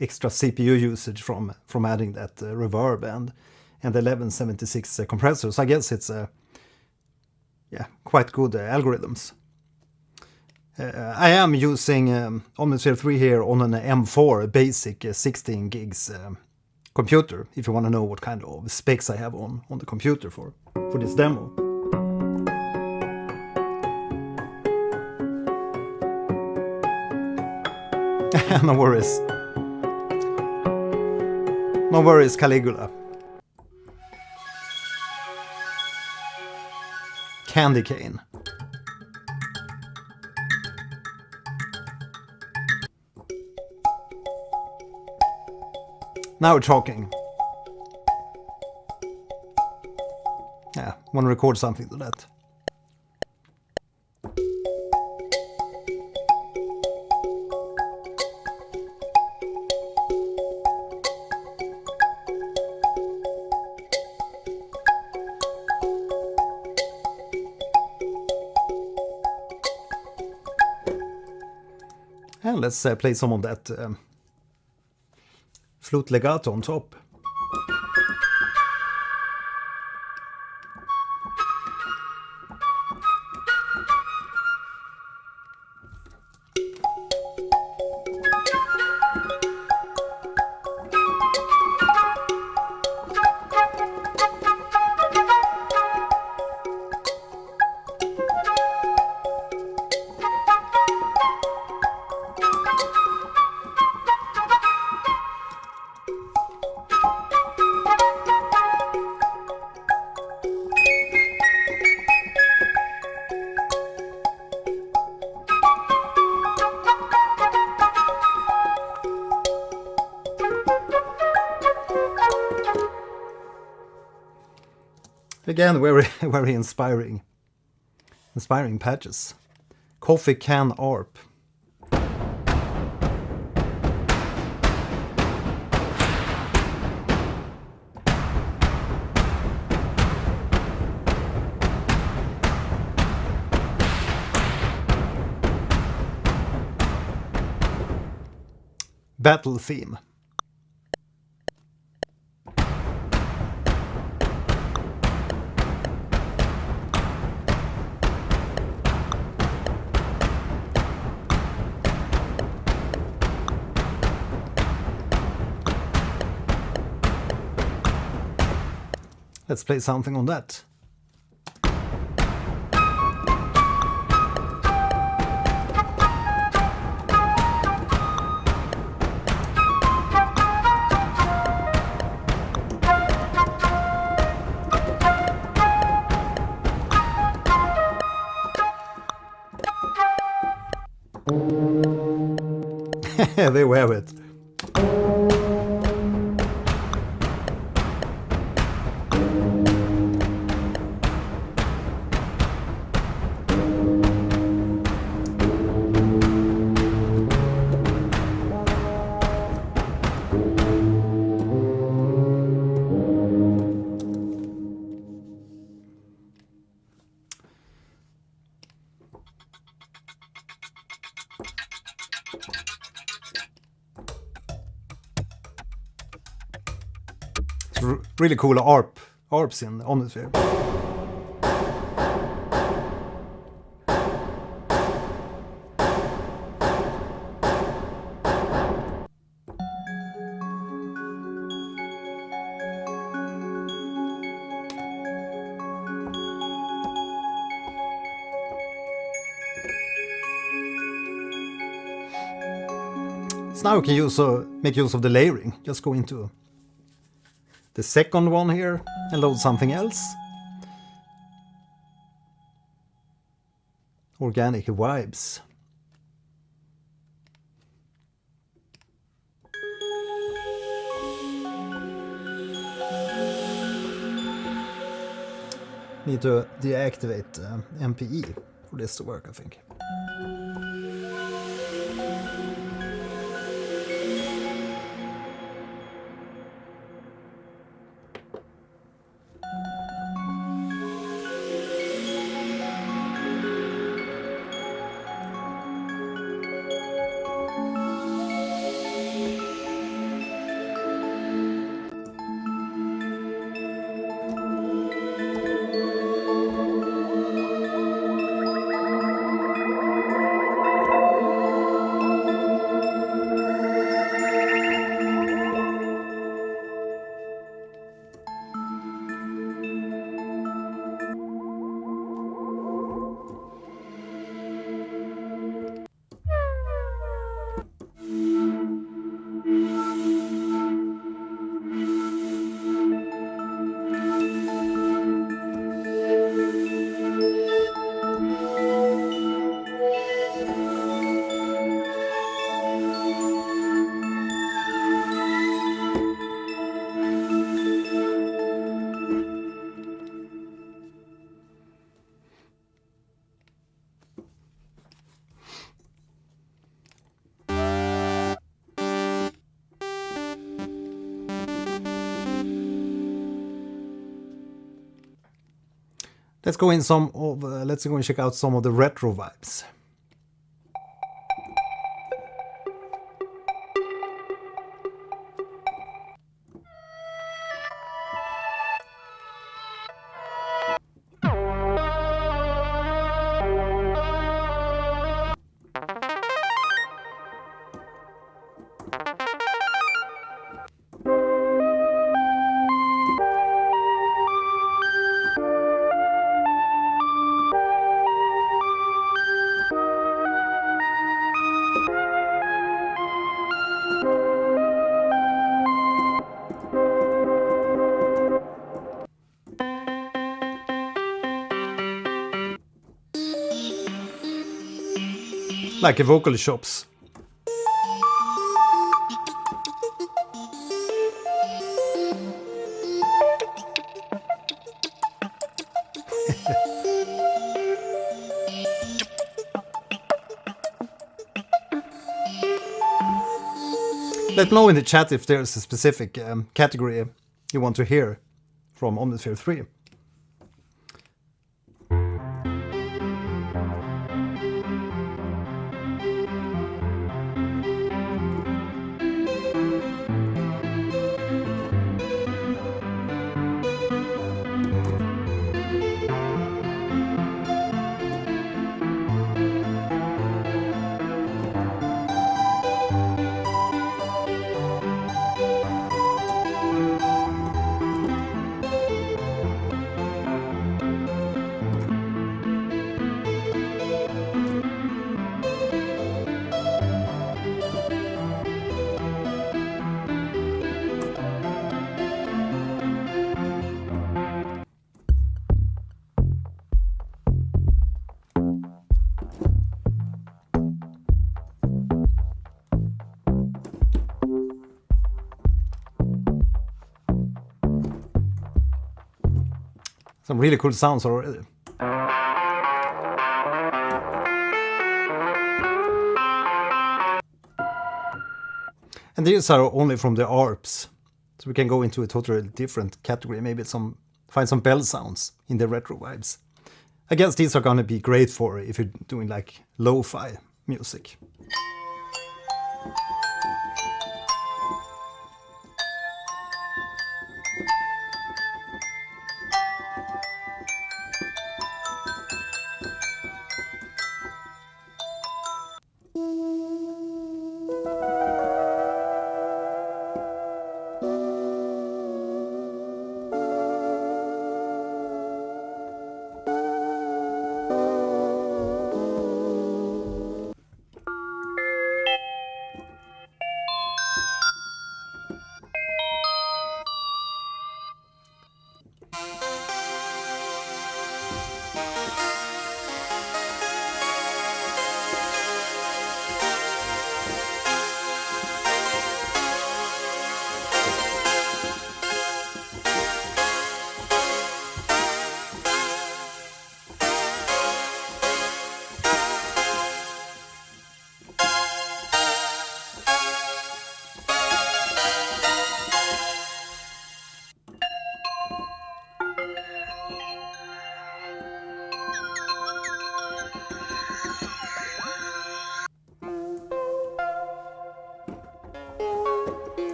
extra CPU usage from adding that reverb and the 1176 compressor. So I guess it's quite good algorithms. I am using Omnisphere 3 here on an M4 basic 16 gigs computer, if you want to know what kind of specs I have on the computer for this demo. No worries. No worries, Caligula. Candy cane. Now we're talking. Yeah, want to record something to that. And let's play some of that flute legato on top. Again, very inspiring patches. Coffee can ARP. Battle theme. Let's play something on that. There we have it. really cool arps in Omnisphere. So now we can make use of the layering. Just go into the second one here and load something else. Organic vibes. Need to deactivate MPE for this to work, I think. Let's go and check out some of the retro vibes. Like a vocal chops. Let me know in the chat if there's a specific category you want to hear from Omnisphere 3. Some really cool sounds already. And these are only from the ARPs. So we can go into a totally different category, maybe find some bell sounds in the retro vibes. I guess these are gonna be great for if you're doing like lo-fi music.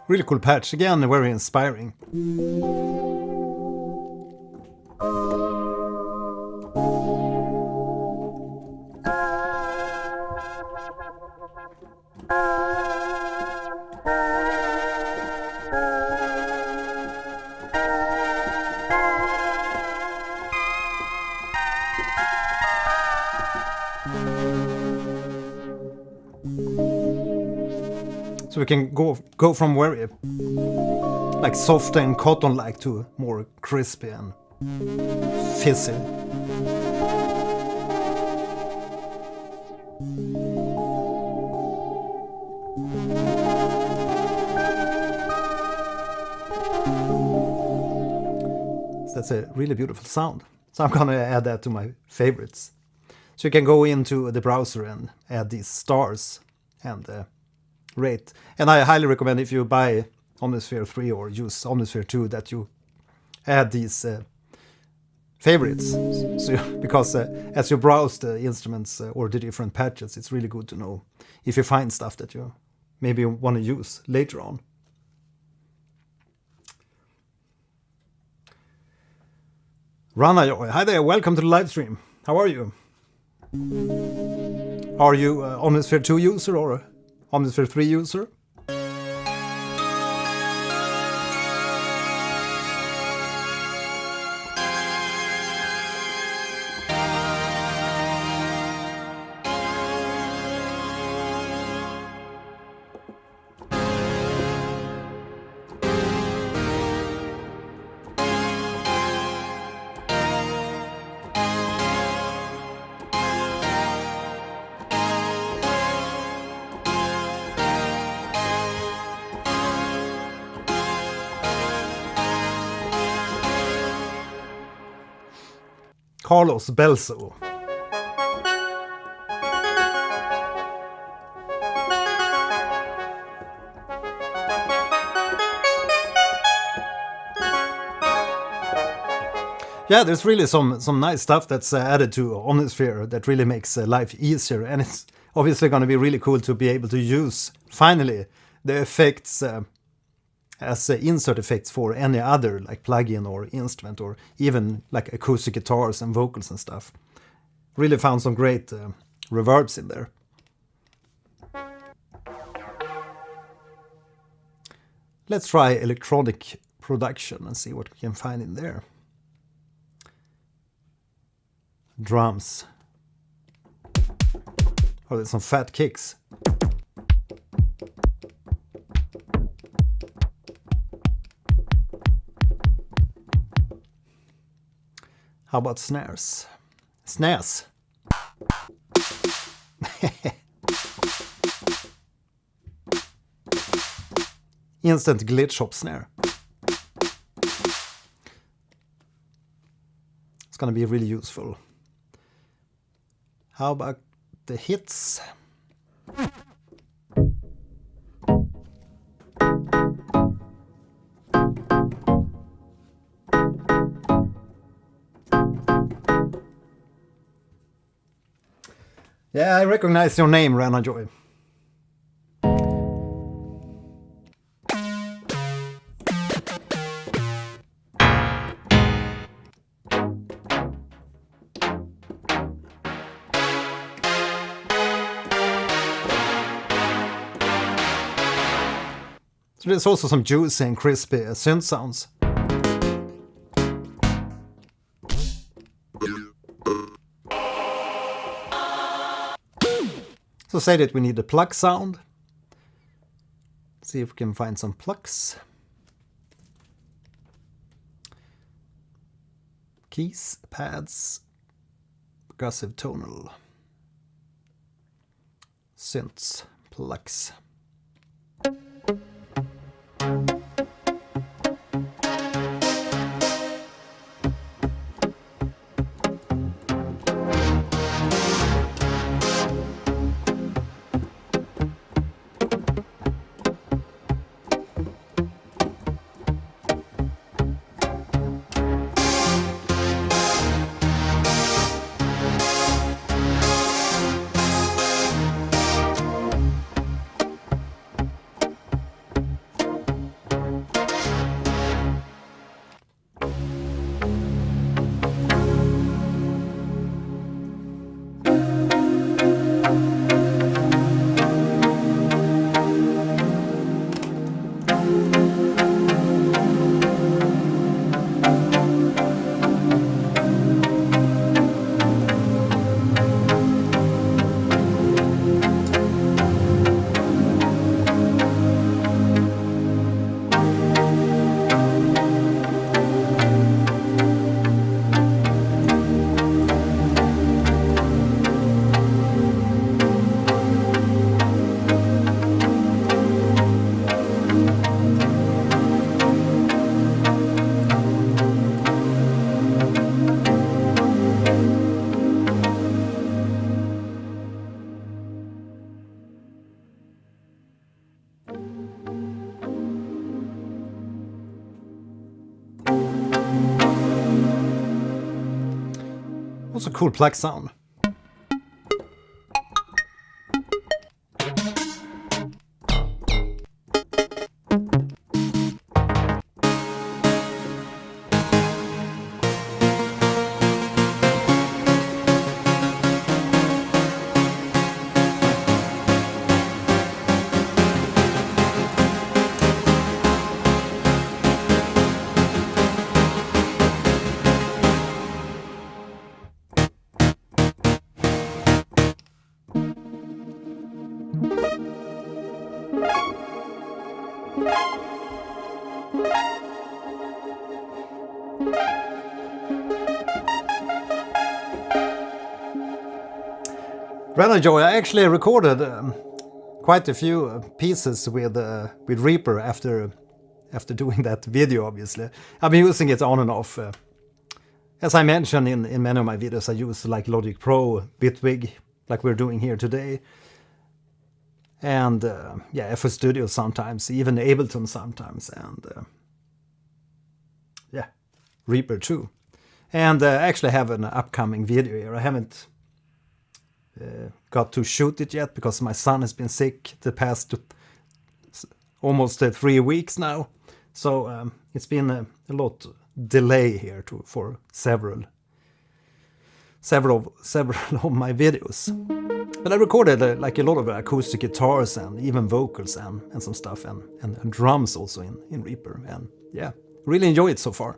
Really cool patch, again very inspiring. So we can go from very like soft and cotton-like to more crispy and fizzy. So that's a really beautiful sound. So I'm gonna add that to my favorites. So you can go into the browser and add these stars and rate. And I highly recommend, if you buy Omnisphere 3 or use Omnisphere 2, that you add these favorites. So because as you browse the instruments or the different patches, it's really good to know if you find stuff that you maybe want to use later on. Ranajoy, hi there, welcome to the live stream. How are you? Are you Omnisphere 2 user or Omnisphere 3 user? Carlos Belso. Yeah, there's really some nice stuff that's added to Omnisphere that really makes life easier, and it's obviously going to be really cool to be able to use, finally, the effects as insert effects for any other like plugin or instrument, or even like acoustic guitars and vocals and stuff. Really found some great reverbs in there. Let's try electronic production and see what we can find in there. Drums. Oh, there's some fat kicks. How about snares? Snares. Instant glitch hop snare. It's gonna be really useful. How about the hits? Yeah, I recognize your name, Ranajoy. So there's also some juicy and crispy synth sounds. So say that we need a pluck sound. See if we can find some plucks. Keys, pads, percussive tonal, synths, plucks. Also cool plug sound. Rather enjoy. I actually recorded quite a few pieces with Reaper after doing that video. Obviously, I've been using it on and off. As I mentioned in many of my videos, I use like Logic Pro, Bitwig, like we're doing here today, and yeah, FL Studio sometimes, even Ableton sometimes, and yeah, Reaper too. And I actually have an upcoming video here. I haven't got to shoot it yet because my son has been sick the past almost 3 weeks now. So it's been a lot delay here for several of my videos. But I recorded like a lot of acoustic guitars and even vocals and some stuff and drums also in Reaper. And yeah, really enjoy it so far.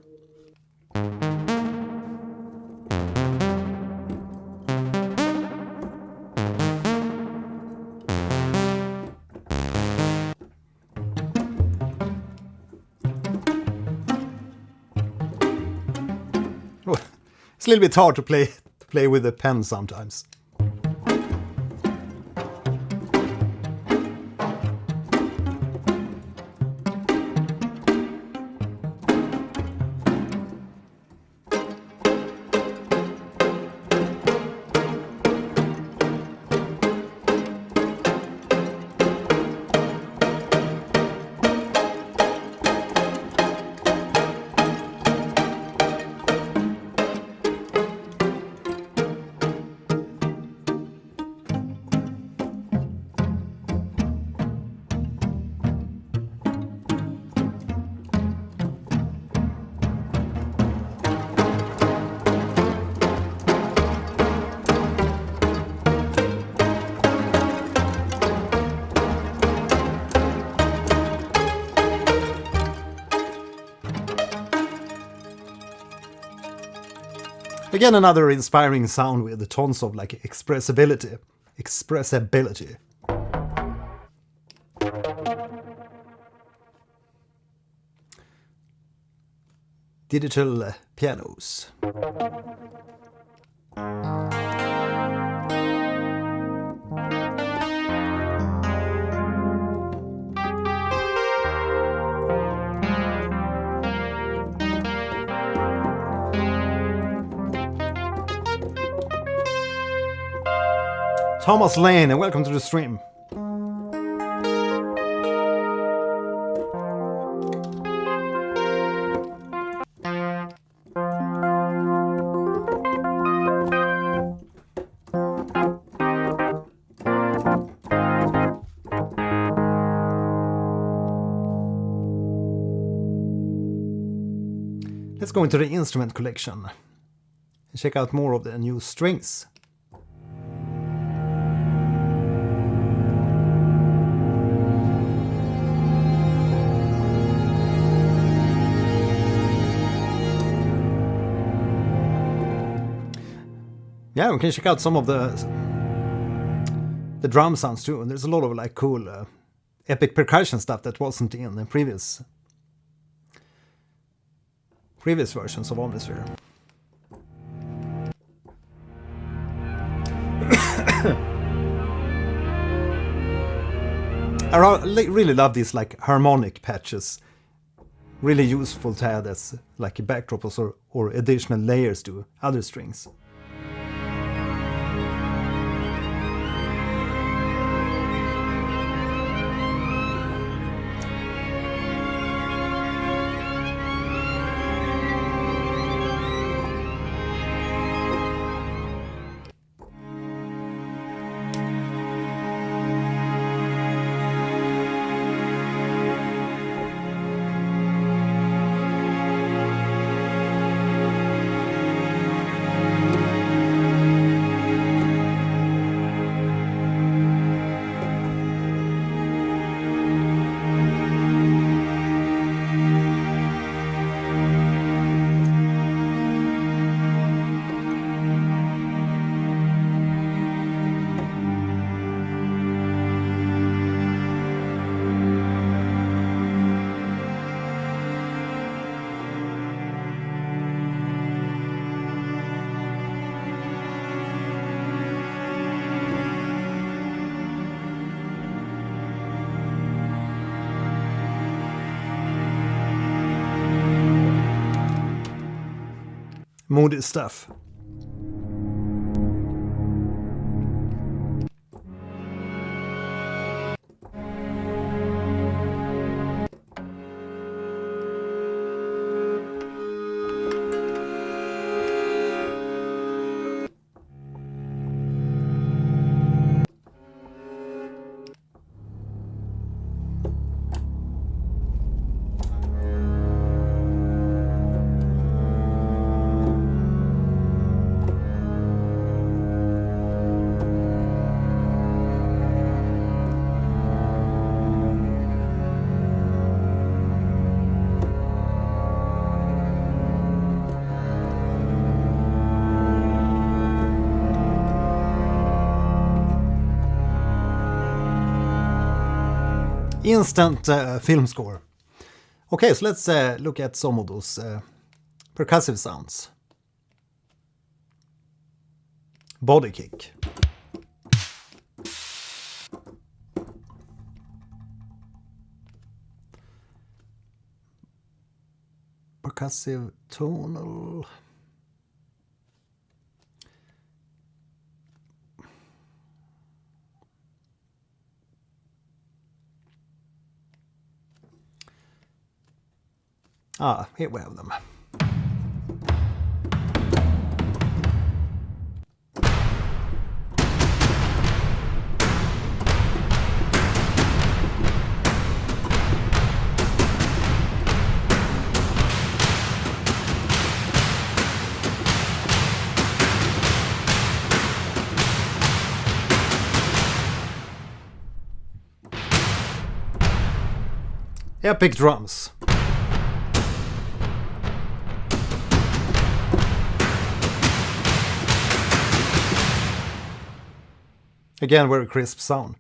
It's a little bit hard to play with a pen sometimes. Again, another inspiring sound with the tons of like expressibility. Digital pianos. Thomas Lane, and welcome to the stream. Let's go into the instrument collection and check out more of the new strings. Yeah, we can check out some of the drum sounds too. And there's a lot of like cool epic percussion stuff that wasn't in the previous versions of Omnisphere. I really love these like harmonic patches. Really useful to add as like a backdrop or additional layers to other strings. moody stuff. Instant film score. Okay, so let's look at some of those percussive sounds. Body kick. Percussive tonal. Here we have them. Epic drums. Again, very crisp sound.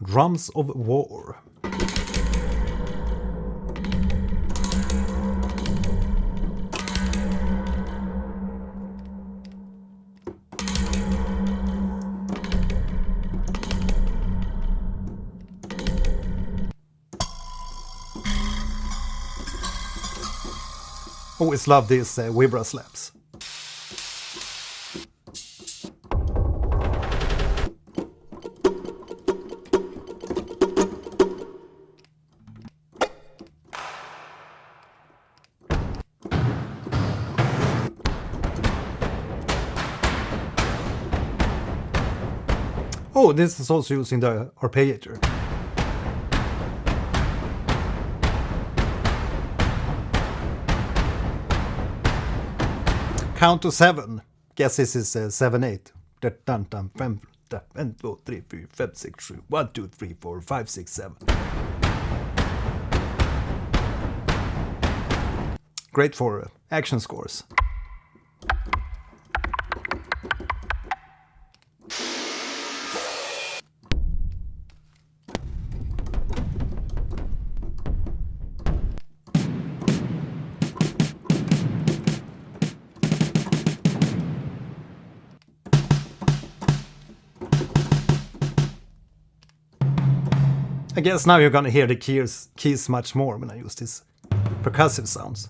Drums of War. Always love these vibra slaps. Oh, this is also using the Arpeggiator. Count to 7. Guess this is 7/8. 1, 2, 3, 4, 5, 6, 7. 1, 2, 3, 4, 5, 6, 7. Great for action scores. I guess now you're gonna hear the keys much more when I use these percussive sounds.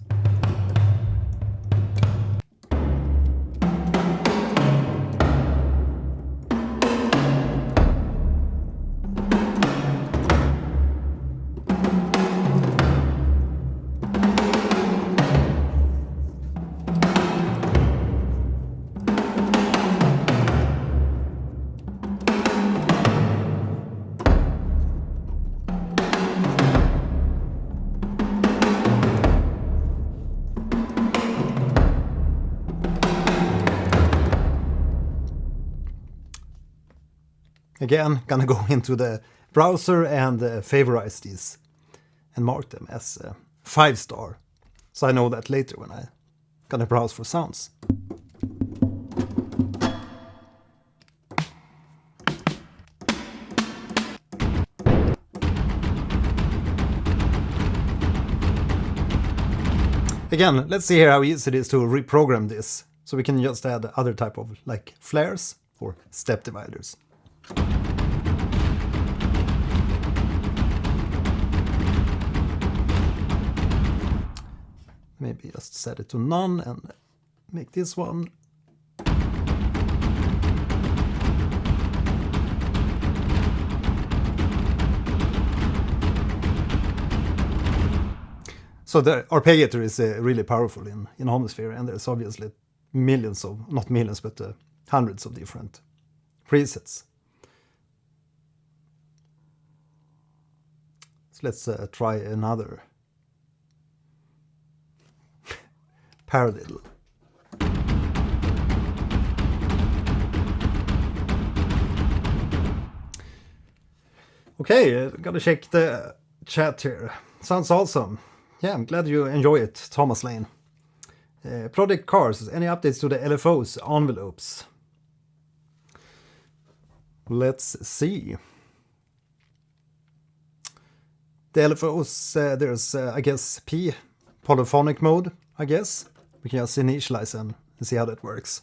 Again, gonna go into the browser and favorize these and mark them as 5-star. So I know that later when I gonna browse for sounds. Again, let's see here how easy it is to reprogram this. So we can just add other type of like flares or step dividers. Maybe just set it to none and make this one. So the Arpeggiator is really powerful in Omnisphere, and there's obviously millions of, not millions, but hundreds of different presets. So let's try another paradiddle. Okay, gotta check the chat here. Sounds awesome. Yeah, I'm glad you enjoy it, Thomas Lane. Project Cars, any updates to the LFO's envelopes? Let's see. The LFOs, there's, I guess, P, polyphonic mode, I guess. We can just initialize and see how that works.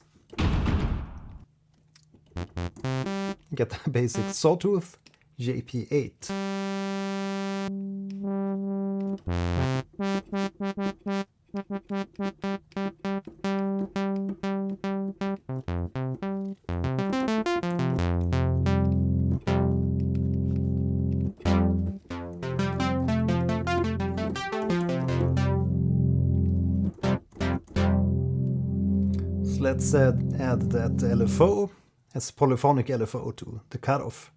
Get the basic sawtooth, JP8. So let's add that LFO as polyphonic LFO to the cutoff.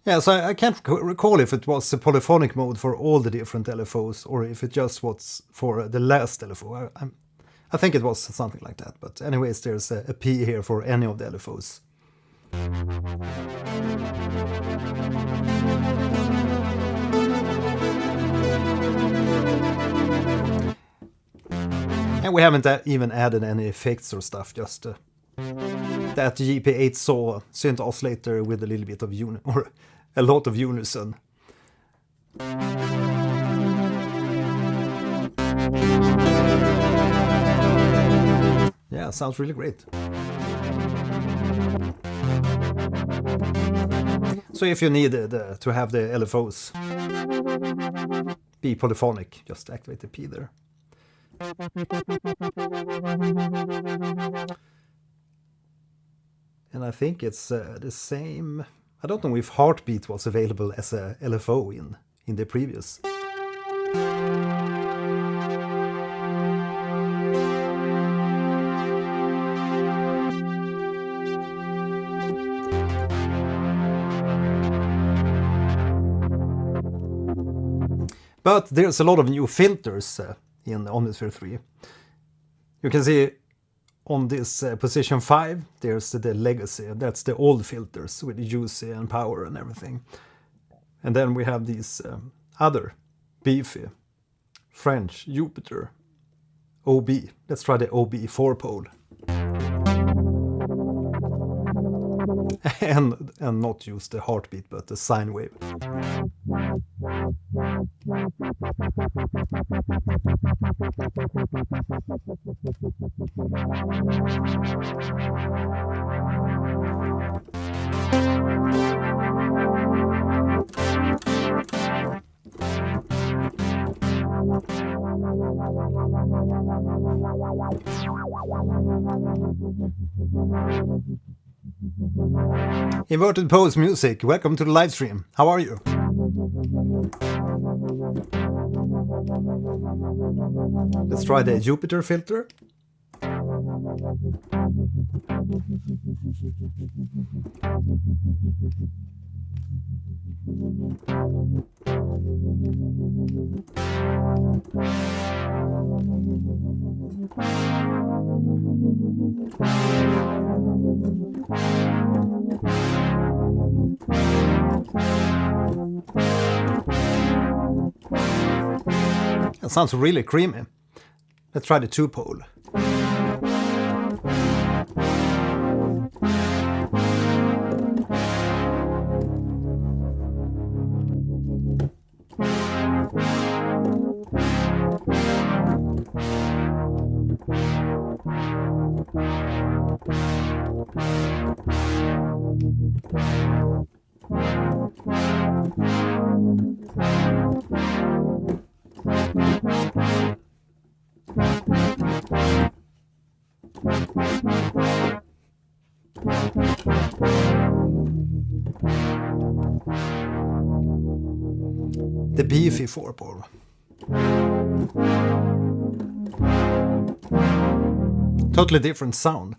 Yeah, so I can't recall if it was a polyphonic mode for all the different LFOs or if it just was for the last LFO. I think it was something like that, but anyways, there's a P here for any of the LFOs. And we haven't even added any effects or stuff, just that GP8 saw synth oscillator with a little bit of or a lot of unison. Yeah, sounds really great. So if you need to have the LFOs be polyphonic, just activate the P there. And I think it's the same. I don't know if Heartbeat was available as a LFO in the previous. But there's a lot of new filters in Omnisphere 3. You can see on this position 5, there's the legacy. That's the old filters with UC and power and everything. And then we have these other beefy French Jupiter OB. Let's try the OB 4-pole. and not use the heartbeat, but the sine wave. Inverted Pose Music, welcome to the live stream. How are you? Let's try the Jupiter filter. That sounds really creamy. Let's try the 2-pole. The beefy 4-pole. Totally different sound.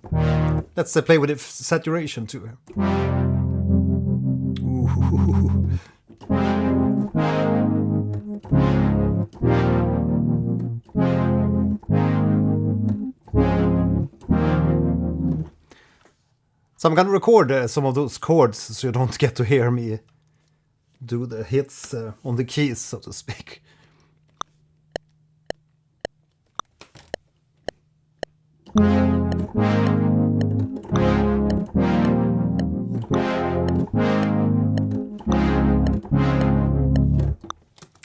Let's play with the saturation too. Ooh. So I'm gonna record some of those chords so you don't get to hear me do the hits on the keys, so to speak.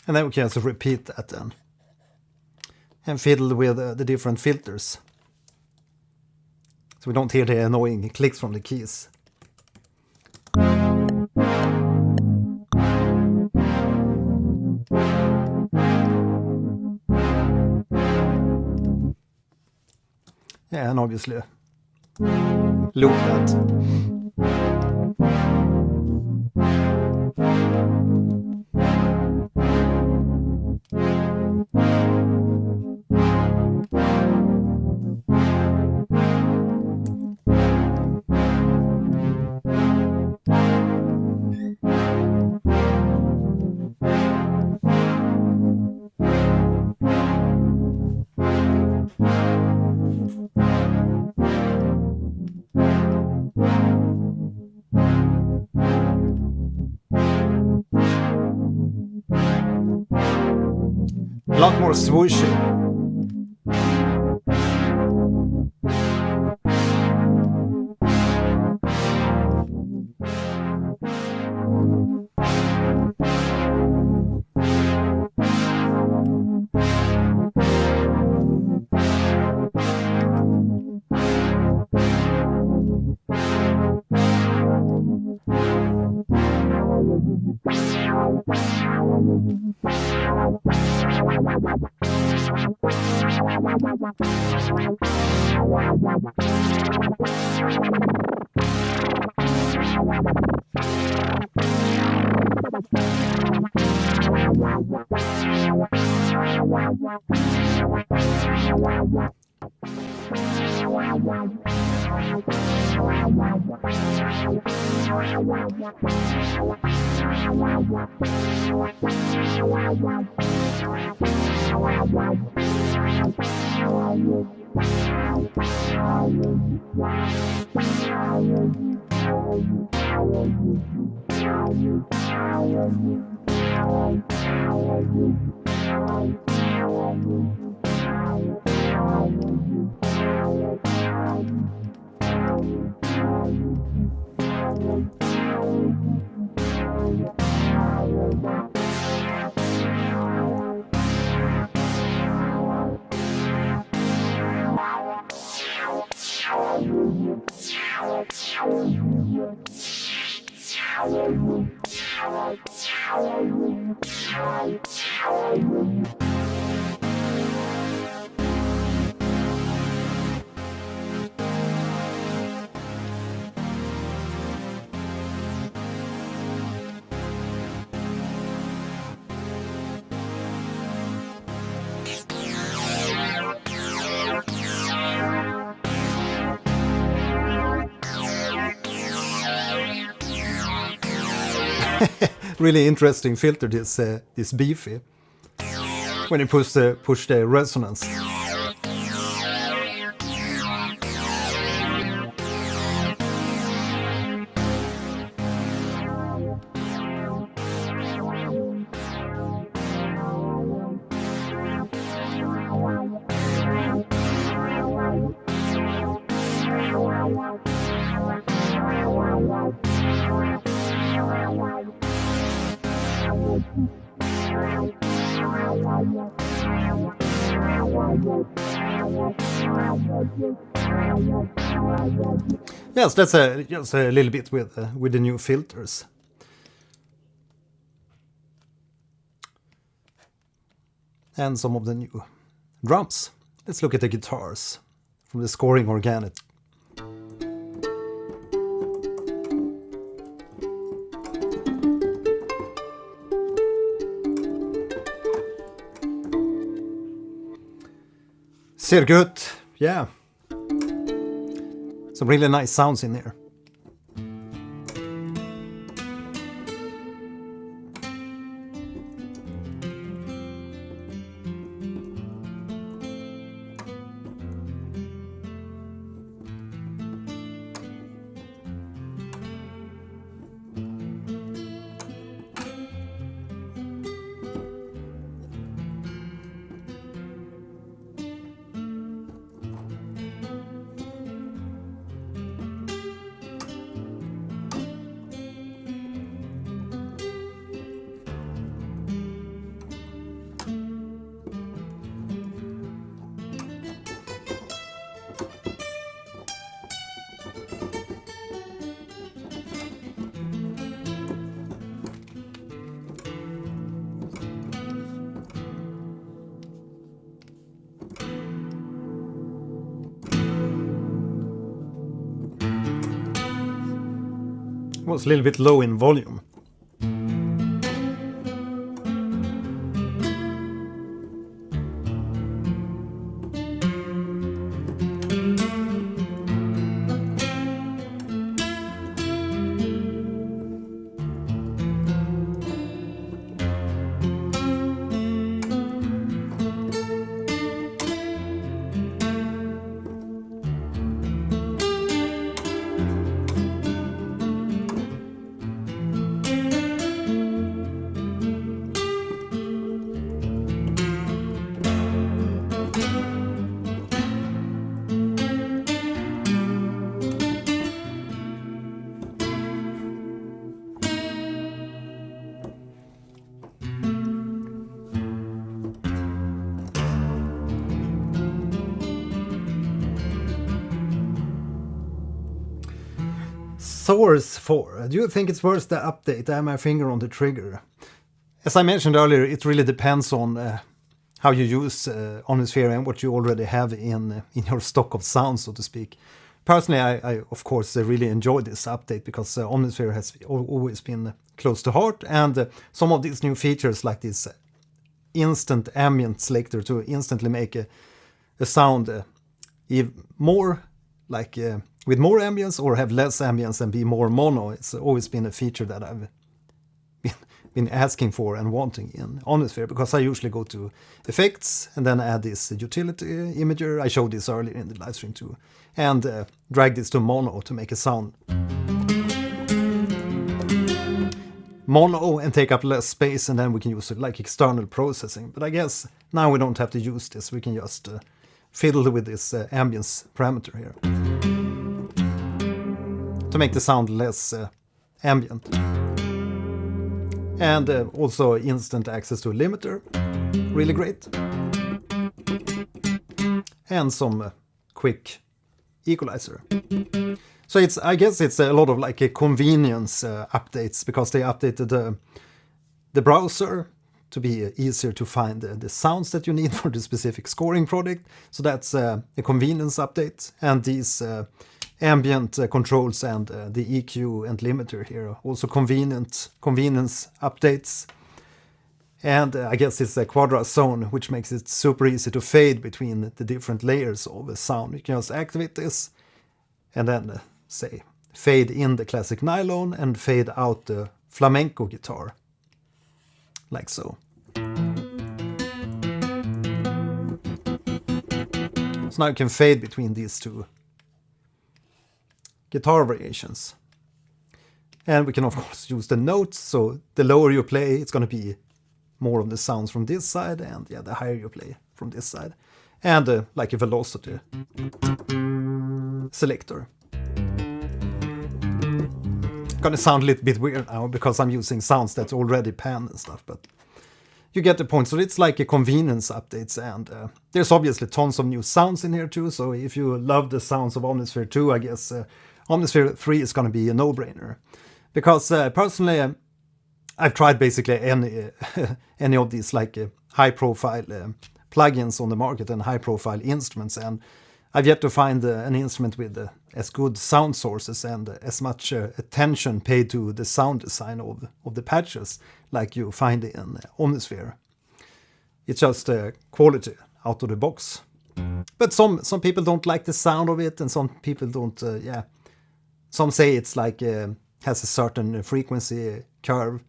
And then we can also repeat that then. And fiddle with the different filters. So we don't hear the annoying clicks from the keys. Yeah, and obviously loop that. A lot more swooshy. Really interesting filter, this beefy, when you push the resonance. Yes, that's just a little bit with the new filters. And some of the new drums. Let's look at the guitars from the scoring organic. Ser good, yeah. Some really nice sounds in there. Was a little bit low in volume. Source 4. Do you think it's worth the update? I have my finger on the trigger. As I mentioned earlier, it really depends on how you use Omnisphere and what you already have in your stock of sounds, so to speak. Personally, I of course really enjoy this update because Omnisphere has always been close to heart, and some of these new features like this instant ambient selector to instantly make a sound even more like with more ambience or have less ambience and be more mono. It's always been a feature that I've been asking for and wanting in Omnisphere, because I usually go to effects and then add this utility imager. I showed this earlier in the live stream too, and drag this to mono to make a sound mono and take up less space, and then we can use it like external processing. But I guess now we don't have to use this. We can just fiddle with this ambience parameter here to make the sound less ambient. And also instant access to a limiter, really great. And some quick equalizer. So I guess it's a lot of like a convenience updates, because they updated the browser to be easier to find the sounds that you need for the specific scoring project. So that's a convenience update. And these ambient controls and the EQ and limiter here are also convenience updates. And I guess it's a quadra zone, which makes it super easy to fade between the different layers of a sound. You can just activate this and then say fade in the classic nylon and fade out the flamenco guitar, like so. So now you can fade between these two guitar variations. And we can of course use the notes, so the lower you play, it's going to be more of the sounds from this side, and yeah, the higher you play from this side. And like a velocity selector. Gonna sound a little bit weird now because I'm using sounds that's already pan and stuff, but you get the point. So it's like a convenience updates, and there's obviously tons of new sounds in here too. So if you love the sounds of Omnisphere 2, I guess Omnisphere 3 is going to be a no-brainer. Because personally, I've tried basically any of these like high-profile plugins on the market and high-profile instruments, and I've yet to find an instrument with as good sound sources and as much attention paid to the sound design of the patches like you find in Omnisphere. It's just quality out of the box. But some people don't like the sound of it, and some people don't, Some say it's like, has a certain frequency curve,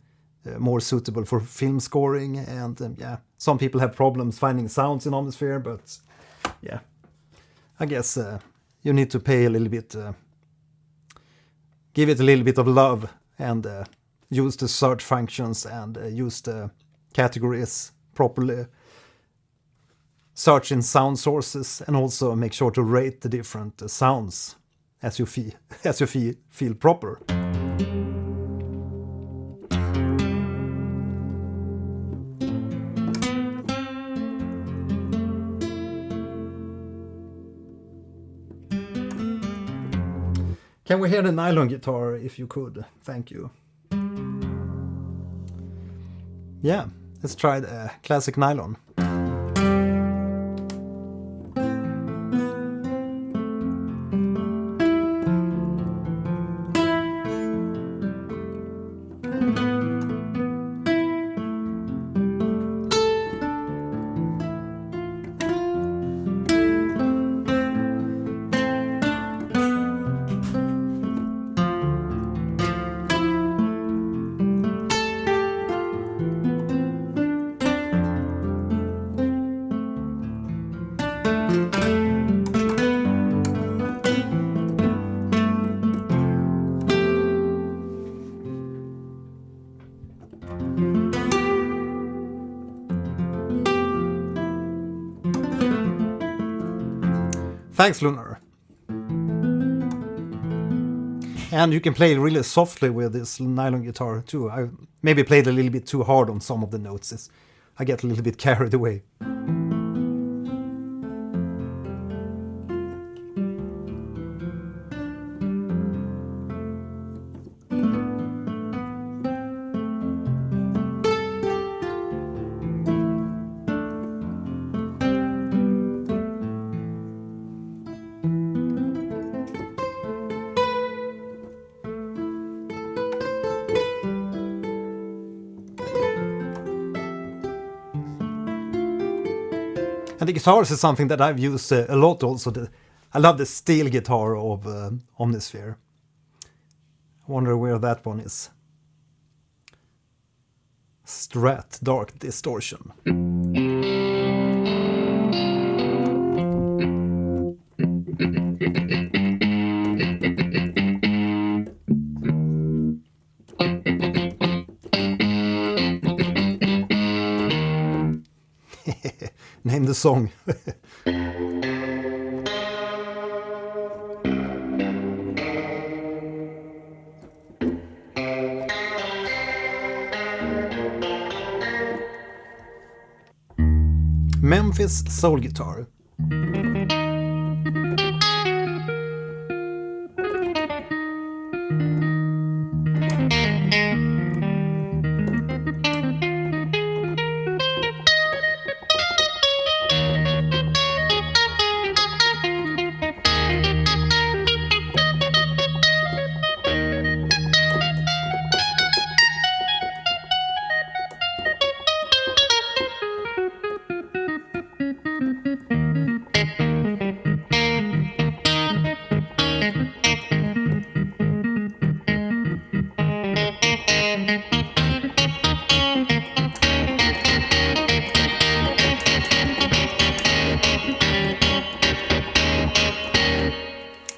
more suitable for film scoring, and some people have problems finding sounds in Omnisphere, but yeah. I guess you need to pay a little bit, give it a little bit of love, and use the search functions and use the categories properly. Search in sound sources, and also make sure to rate the different sounds as you feel proper. Can we hear the nylon guitar if you could? Thank you. Yeah, let's try the classic nylon. Thanks, Lunar. And you can play really softly with this nylon guitar too. I maybe played a little bit too hard on some of the notes. I get a little bit carried away. And the guitars is something that I've used a lot also. I love the steel guitar of Omnisphere. I wonder where that one is. Strat Dark Distortion. Name the song. Memphis Soul Guitar.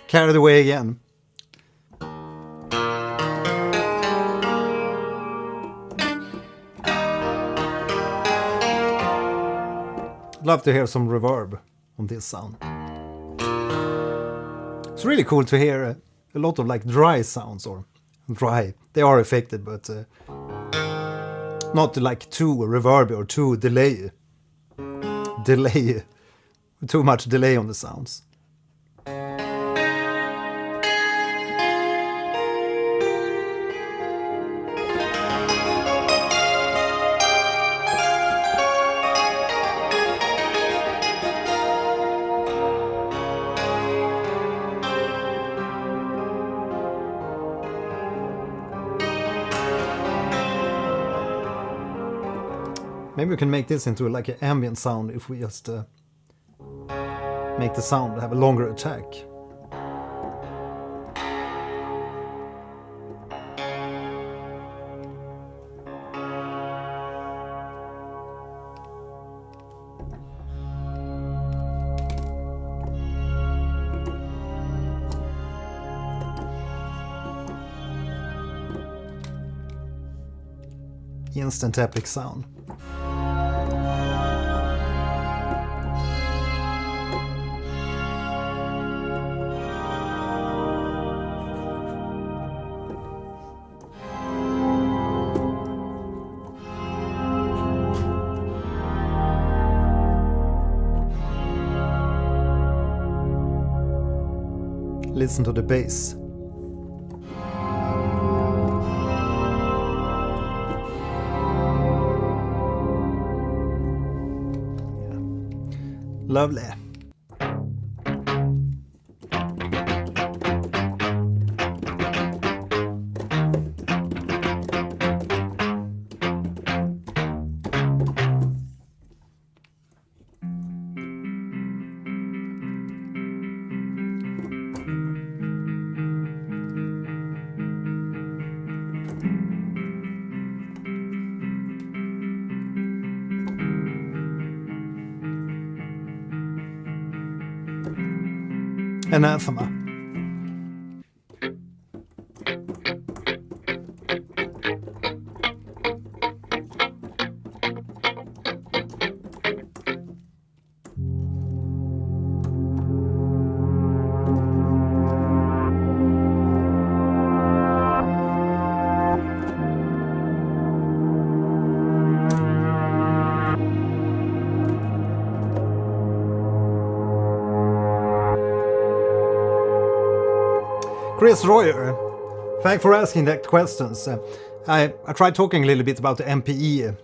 Carried away again. Love to hear some reverb on this sound. It's really cool to hear a lot of like dry sounds, or dry. They are affected, but Not like too reverby or too delay, too much delay on the sounds. Maybe we can make this into like an ambient sound if we just make the sound have a longer attack. Instant epic sound. Listen to the bass. Yeah. Lovely. Anathema. Chris Royer, thanks for asking that questions. I tried talking a little bit about the MPE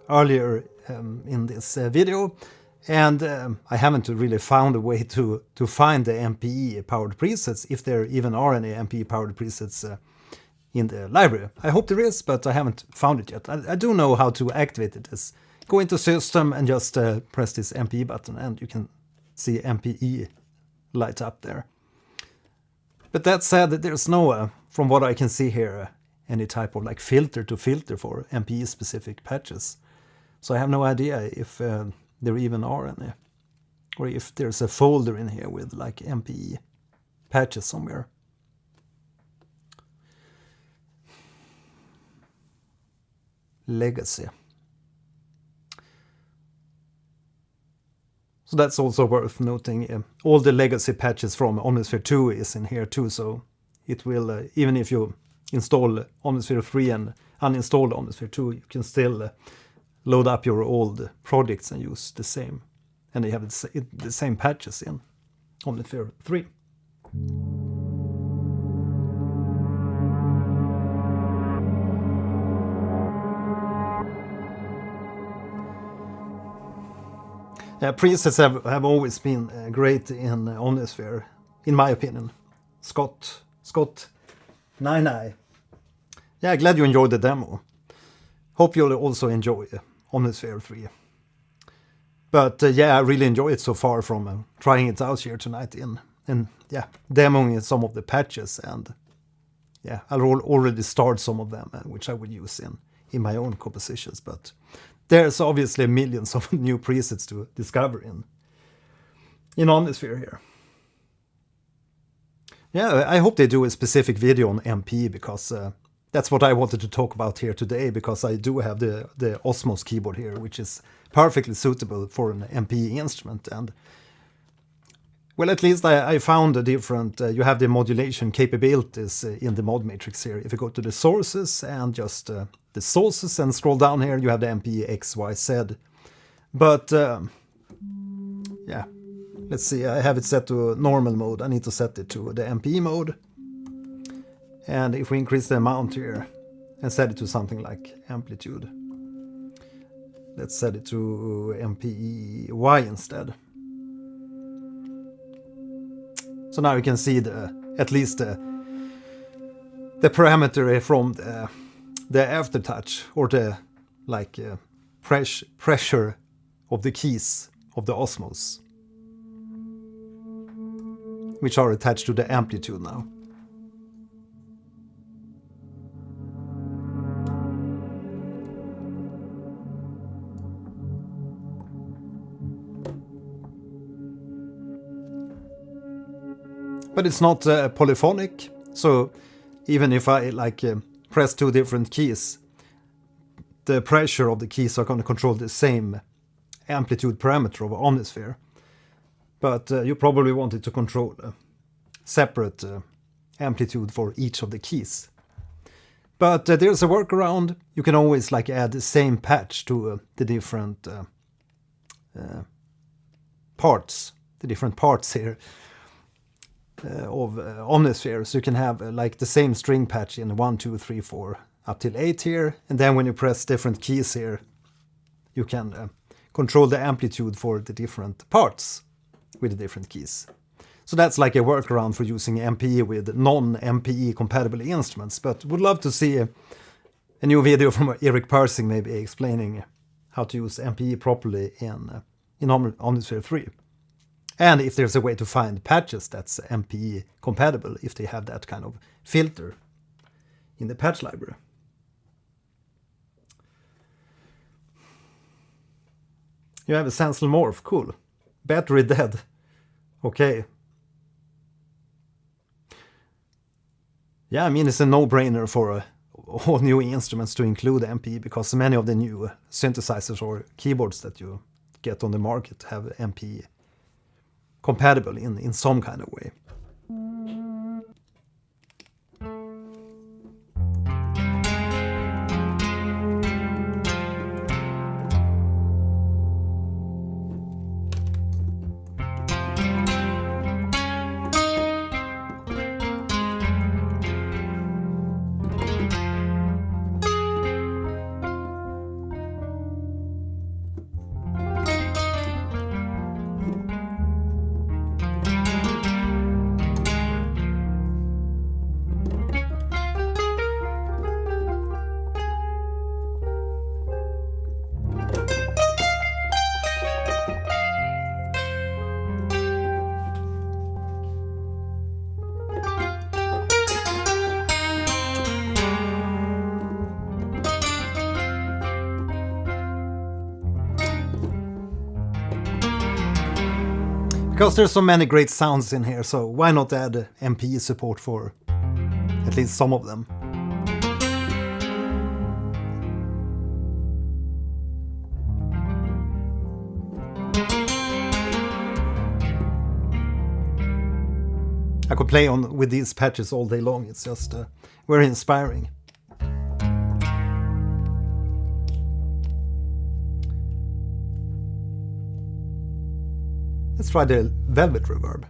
earlier in this video, and I haven't really found a way to find the MPE powered presets, if there even are any MPE powered presets in the library. I hope there is, but I haven't found it yet. I do know how to activate it. Just go into System and just press this MPE button, and you can see MPE light up there. But that said, there's no, from what I can see here, any type of like filter to filter for MPE specific patches. So I have no idea if there even are any, or if there's a folder in here with like MPE patches somewhere. Legacy. So that's also worth noting. All the legacy patches from Omnisphere 2 is in here too, so it will, even if you install Omnisphere 3 and uninstall Omnisphere 2, you can still load up your old projects and use the same. And they have the same patches in Omnisphere 3. Presets have always been great in Omnisphere, in my opinion. Scott, 99. Yeah, glad you enjoyed the demo. Hope you'll also enjoy Omnisphere 3. But yeah, I really enjoy it so far from trying it out here tonight and yeah, demoing some of the patches, and yeah, I'll already start some of them, which I would use in my own compositions, but there's obviously millions of new presets to discover in Omnisphere here. Yeah, I hope they do a specific video on MPE, because that's what I wanted to talk about here today, because I do have the Osmos keyboard here, which is perfectly suitable for an MPE instrument. And Well, at least I found a different, you have the modulation capabilities in the mod matrix here. If you go to the sources and just the sources and scroll down here, you have the MPE X, Y, Z. But yeah, let's see, I have it set to normal mode. I need to set it to the MPE mode. And if we increase the amount here and set it to something like amplitude, let's set it to MPE Y instead. So now you can see at least the parameter from the aftertouch, or the like pressure of the keys of the Osmos, which are attached to the amplitude now. But it's not polyphonic, so even if I press two different keys, the pressure of the keys are going to control the same amplitude parameter of Omnisphere. But you probably want it to control a separate amplitude for each of the keys. But there's a workaround. You can always add the same patch to the different parts, here. Of Omnisphere, so you can have the same string patch in 1, 2, 3, 4 up till 8 here, and then when you press different keys here, you can control the amplitude for the different parts with the different keys. So that's like a workaround for using MPE with non-MPE compatible instruments, but would love to see a new video from Eric Persing maybe explaining how to use MPE properly in Omnisphere 3. And if there's a way to find patches that's MPE compatible, if they have that kind of filter in the patch library. You have a Sensel Morph, cool. Battery dead. Okay. Yeah, I mean, it's a no-brainer for all new instruments to include MPE, because many of the new synthesizers or keyboards that you get on the market have MPE compatible in some kind of way. Because there's so many great sounds in here, so why not add MPE support for at least some of them? I could play on with these patches all day long. It's just very inspiring. Let's try the Velvet Reverb.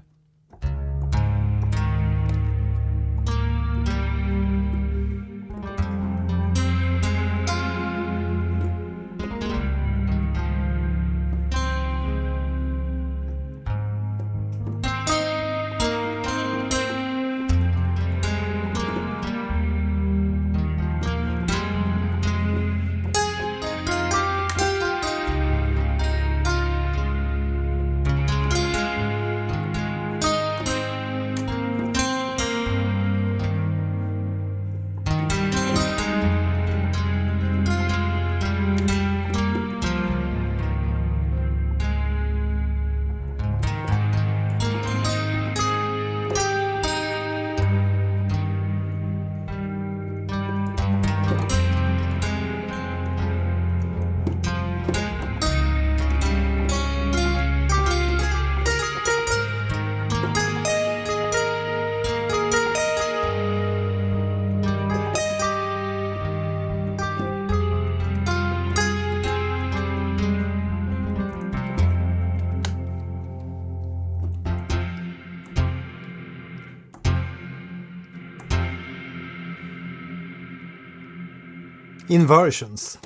inversions.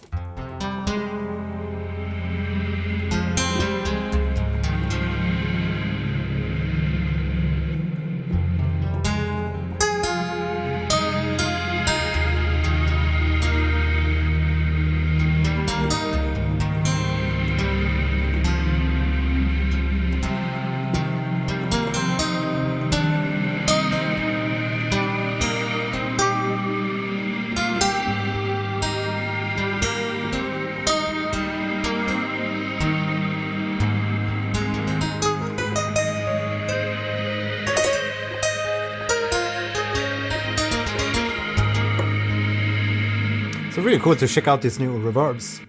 So really cool to check out these new reverbs.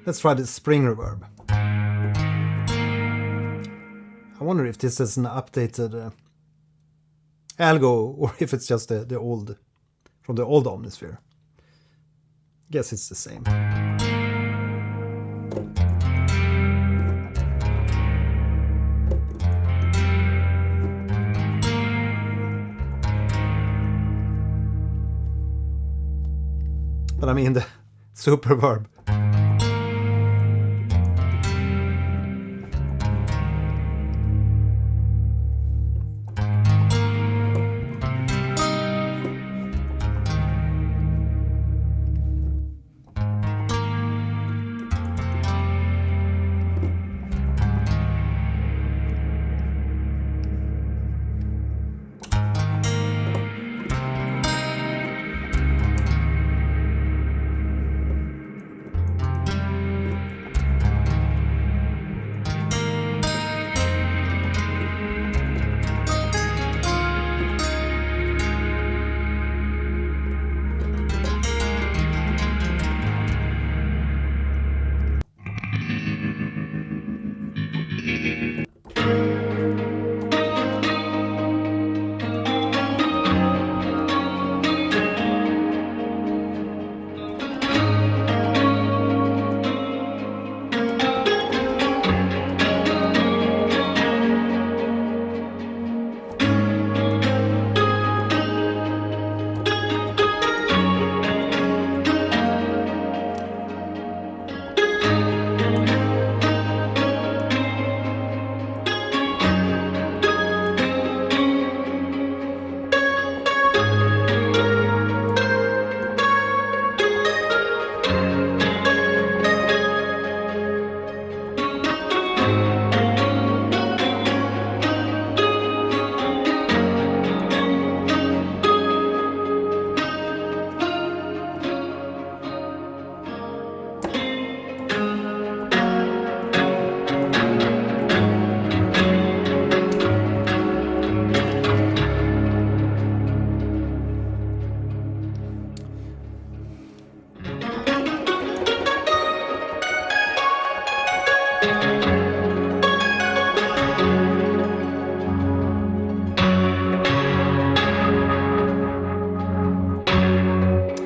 Let's try the spring reverb. I wonder if this is an updated algo or if it's just the old, from the old Omnisphere. Guess it's the same. But I mean the super verb.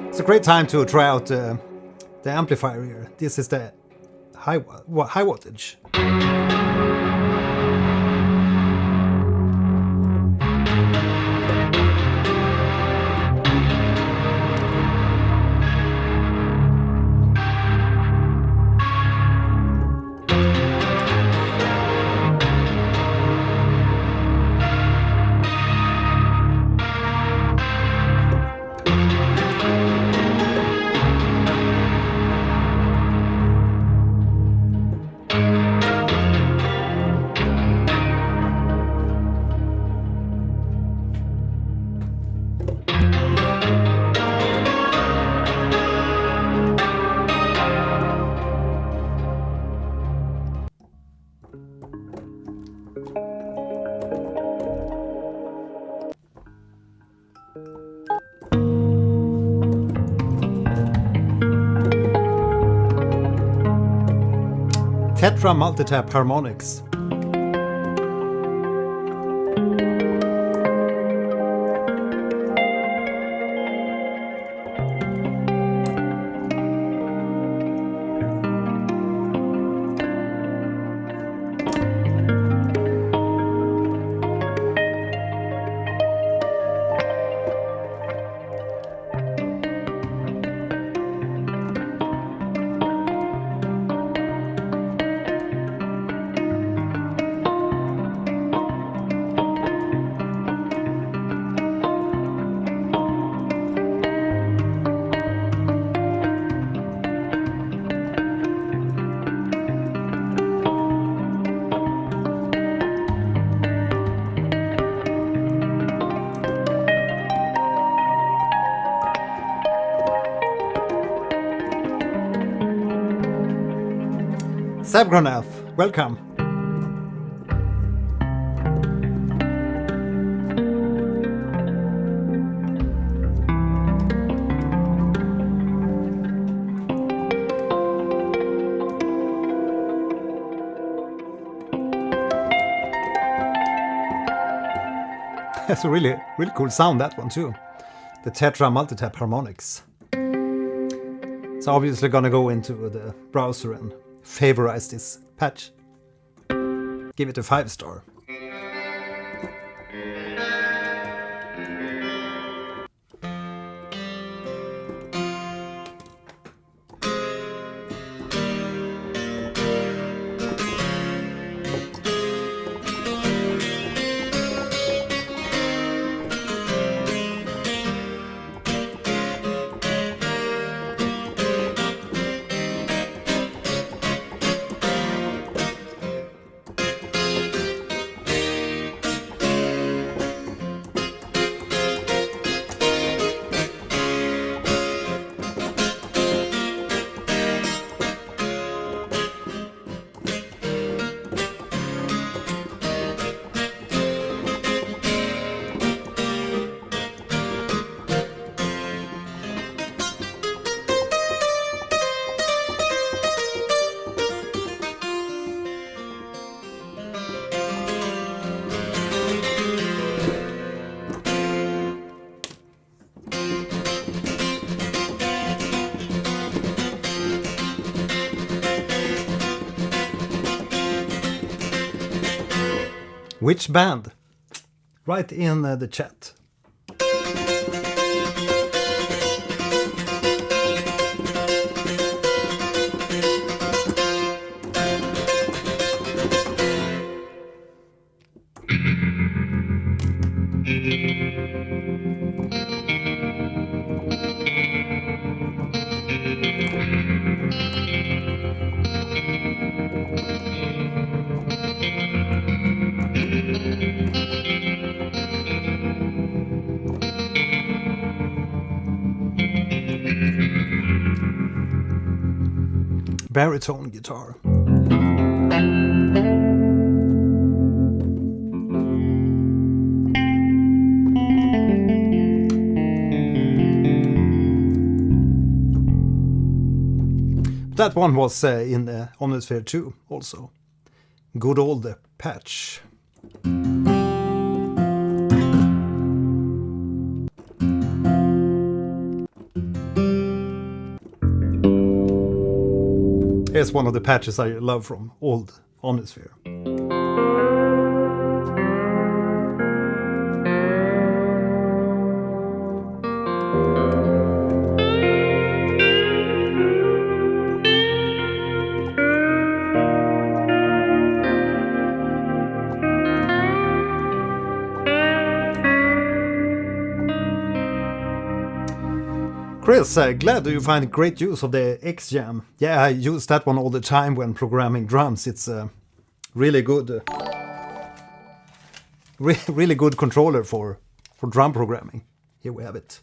It's a great time to try out the amplifier here. This is the high wattage. Tetra multitap harmonics. Sabgronath, welcome. That's a really cool sound, that one too. The Tetra multitap harmonics. So obviously gonna go into the browser and favorize this patch. Give it a 5-star. Which band? Write in the chat. Baritone guitar. That one was in Omnisphere 2 also. Good old patch. Here's one of the patches I love from old Omnisphere. Chris, glad you find great use of the X-Jam. Yeah, I use that one all the time when programming drums. It's a really good, really good controller for drum programming. Here we have it.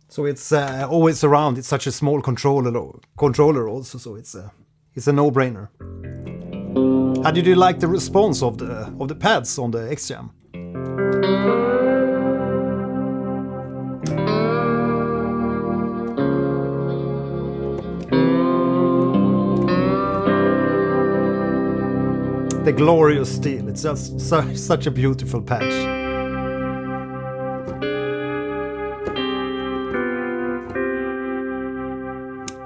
So it's always around. It's such a small controller also, so it's a no-brainer. How did you like the response of the pads on the X-Jam? The glorious steel. It's just such a beautiful patch.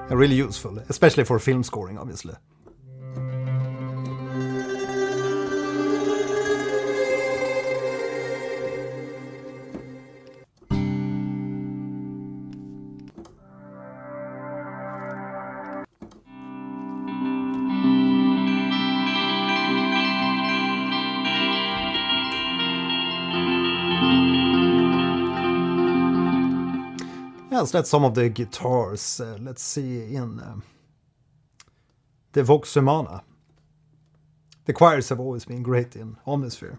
And really useful, especially for film scoring, obviously. Yes, that's some of the guitars. Let's see in the Vox Humana. The choirs have always been great in Omnisphere.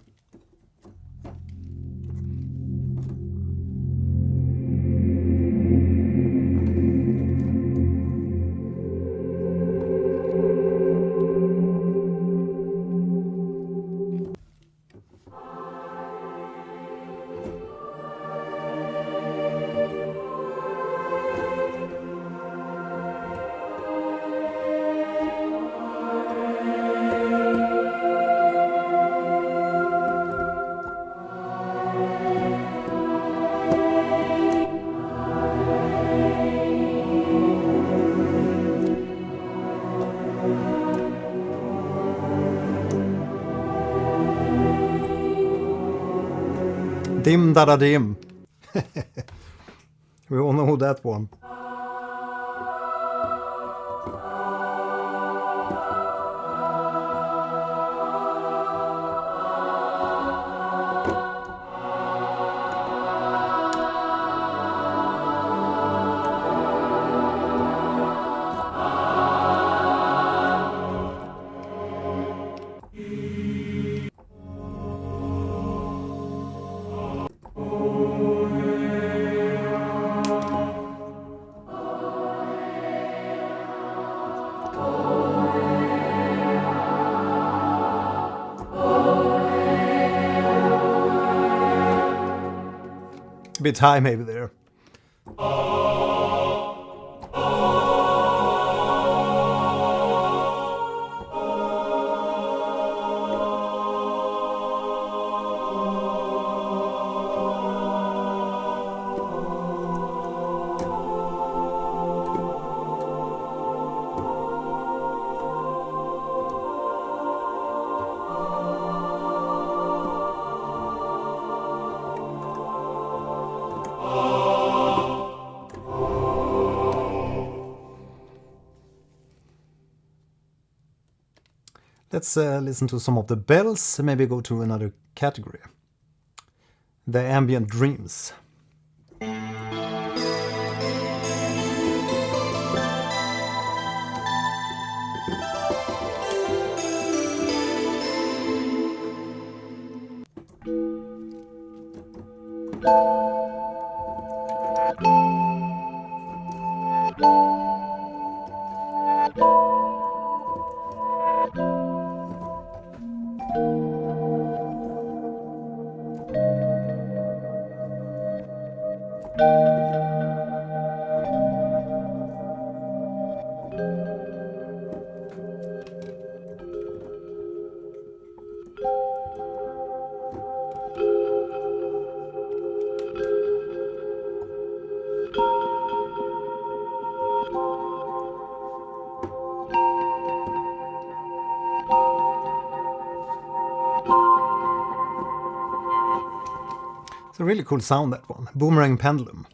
Dim da da dim. We all know that one. A bit high maybe there. Let's listen to some of the bells, maybe go to another category. The ambient dreams. It's a really cool sound, that one. Boomerang pendulum.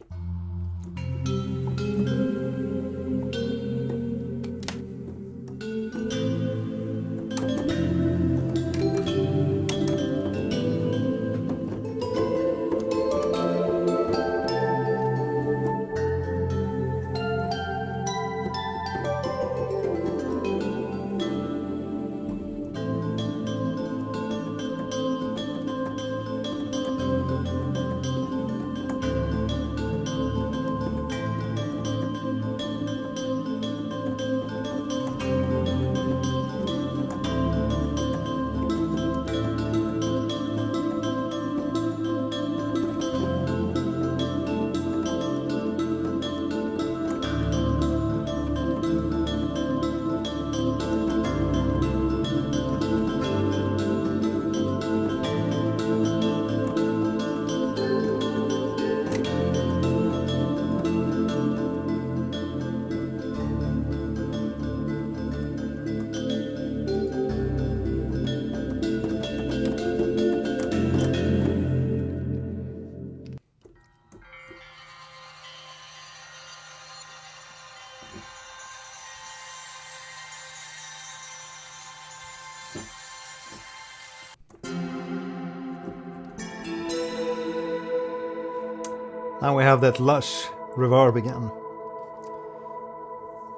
Now we have that lush reverb again.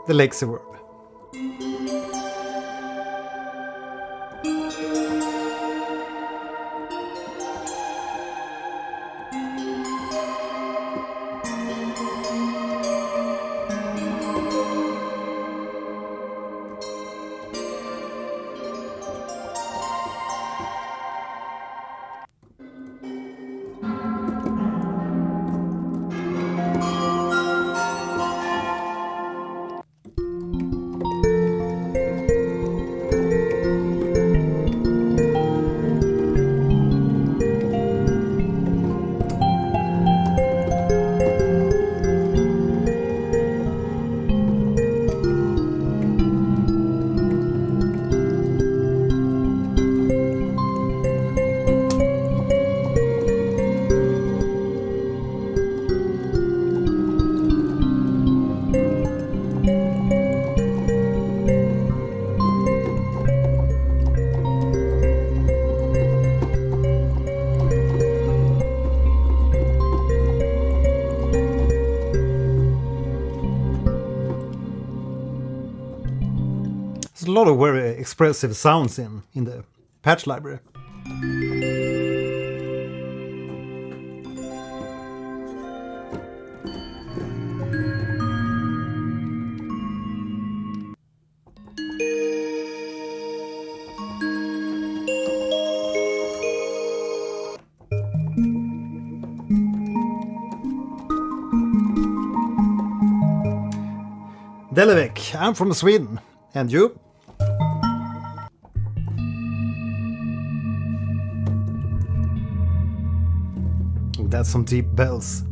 The Lexi verb. a lot of very expressive sounds in the patch library. Delevik, I'm from Sweden. And you? Oh, that's some deep bells.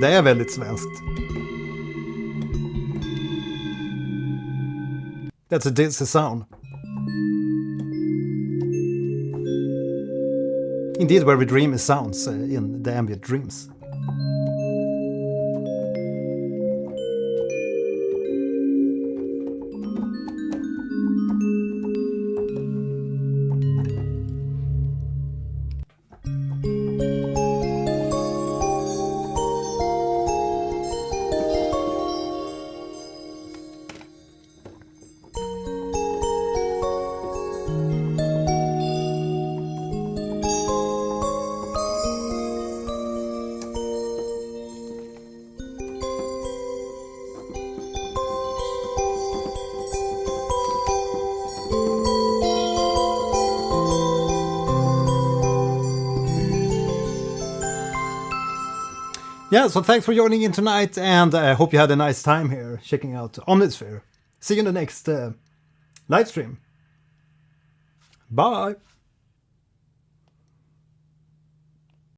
Det är väldigt svenskt. That's a dizzy sound. Indeed, very dreamy sounds in the ambient dreams. Yeah, so thanks for joining in tonight, and I hope you had a nice time here checking out Omnisphere. See you in the next live stream. Bye!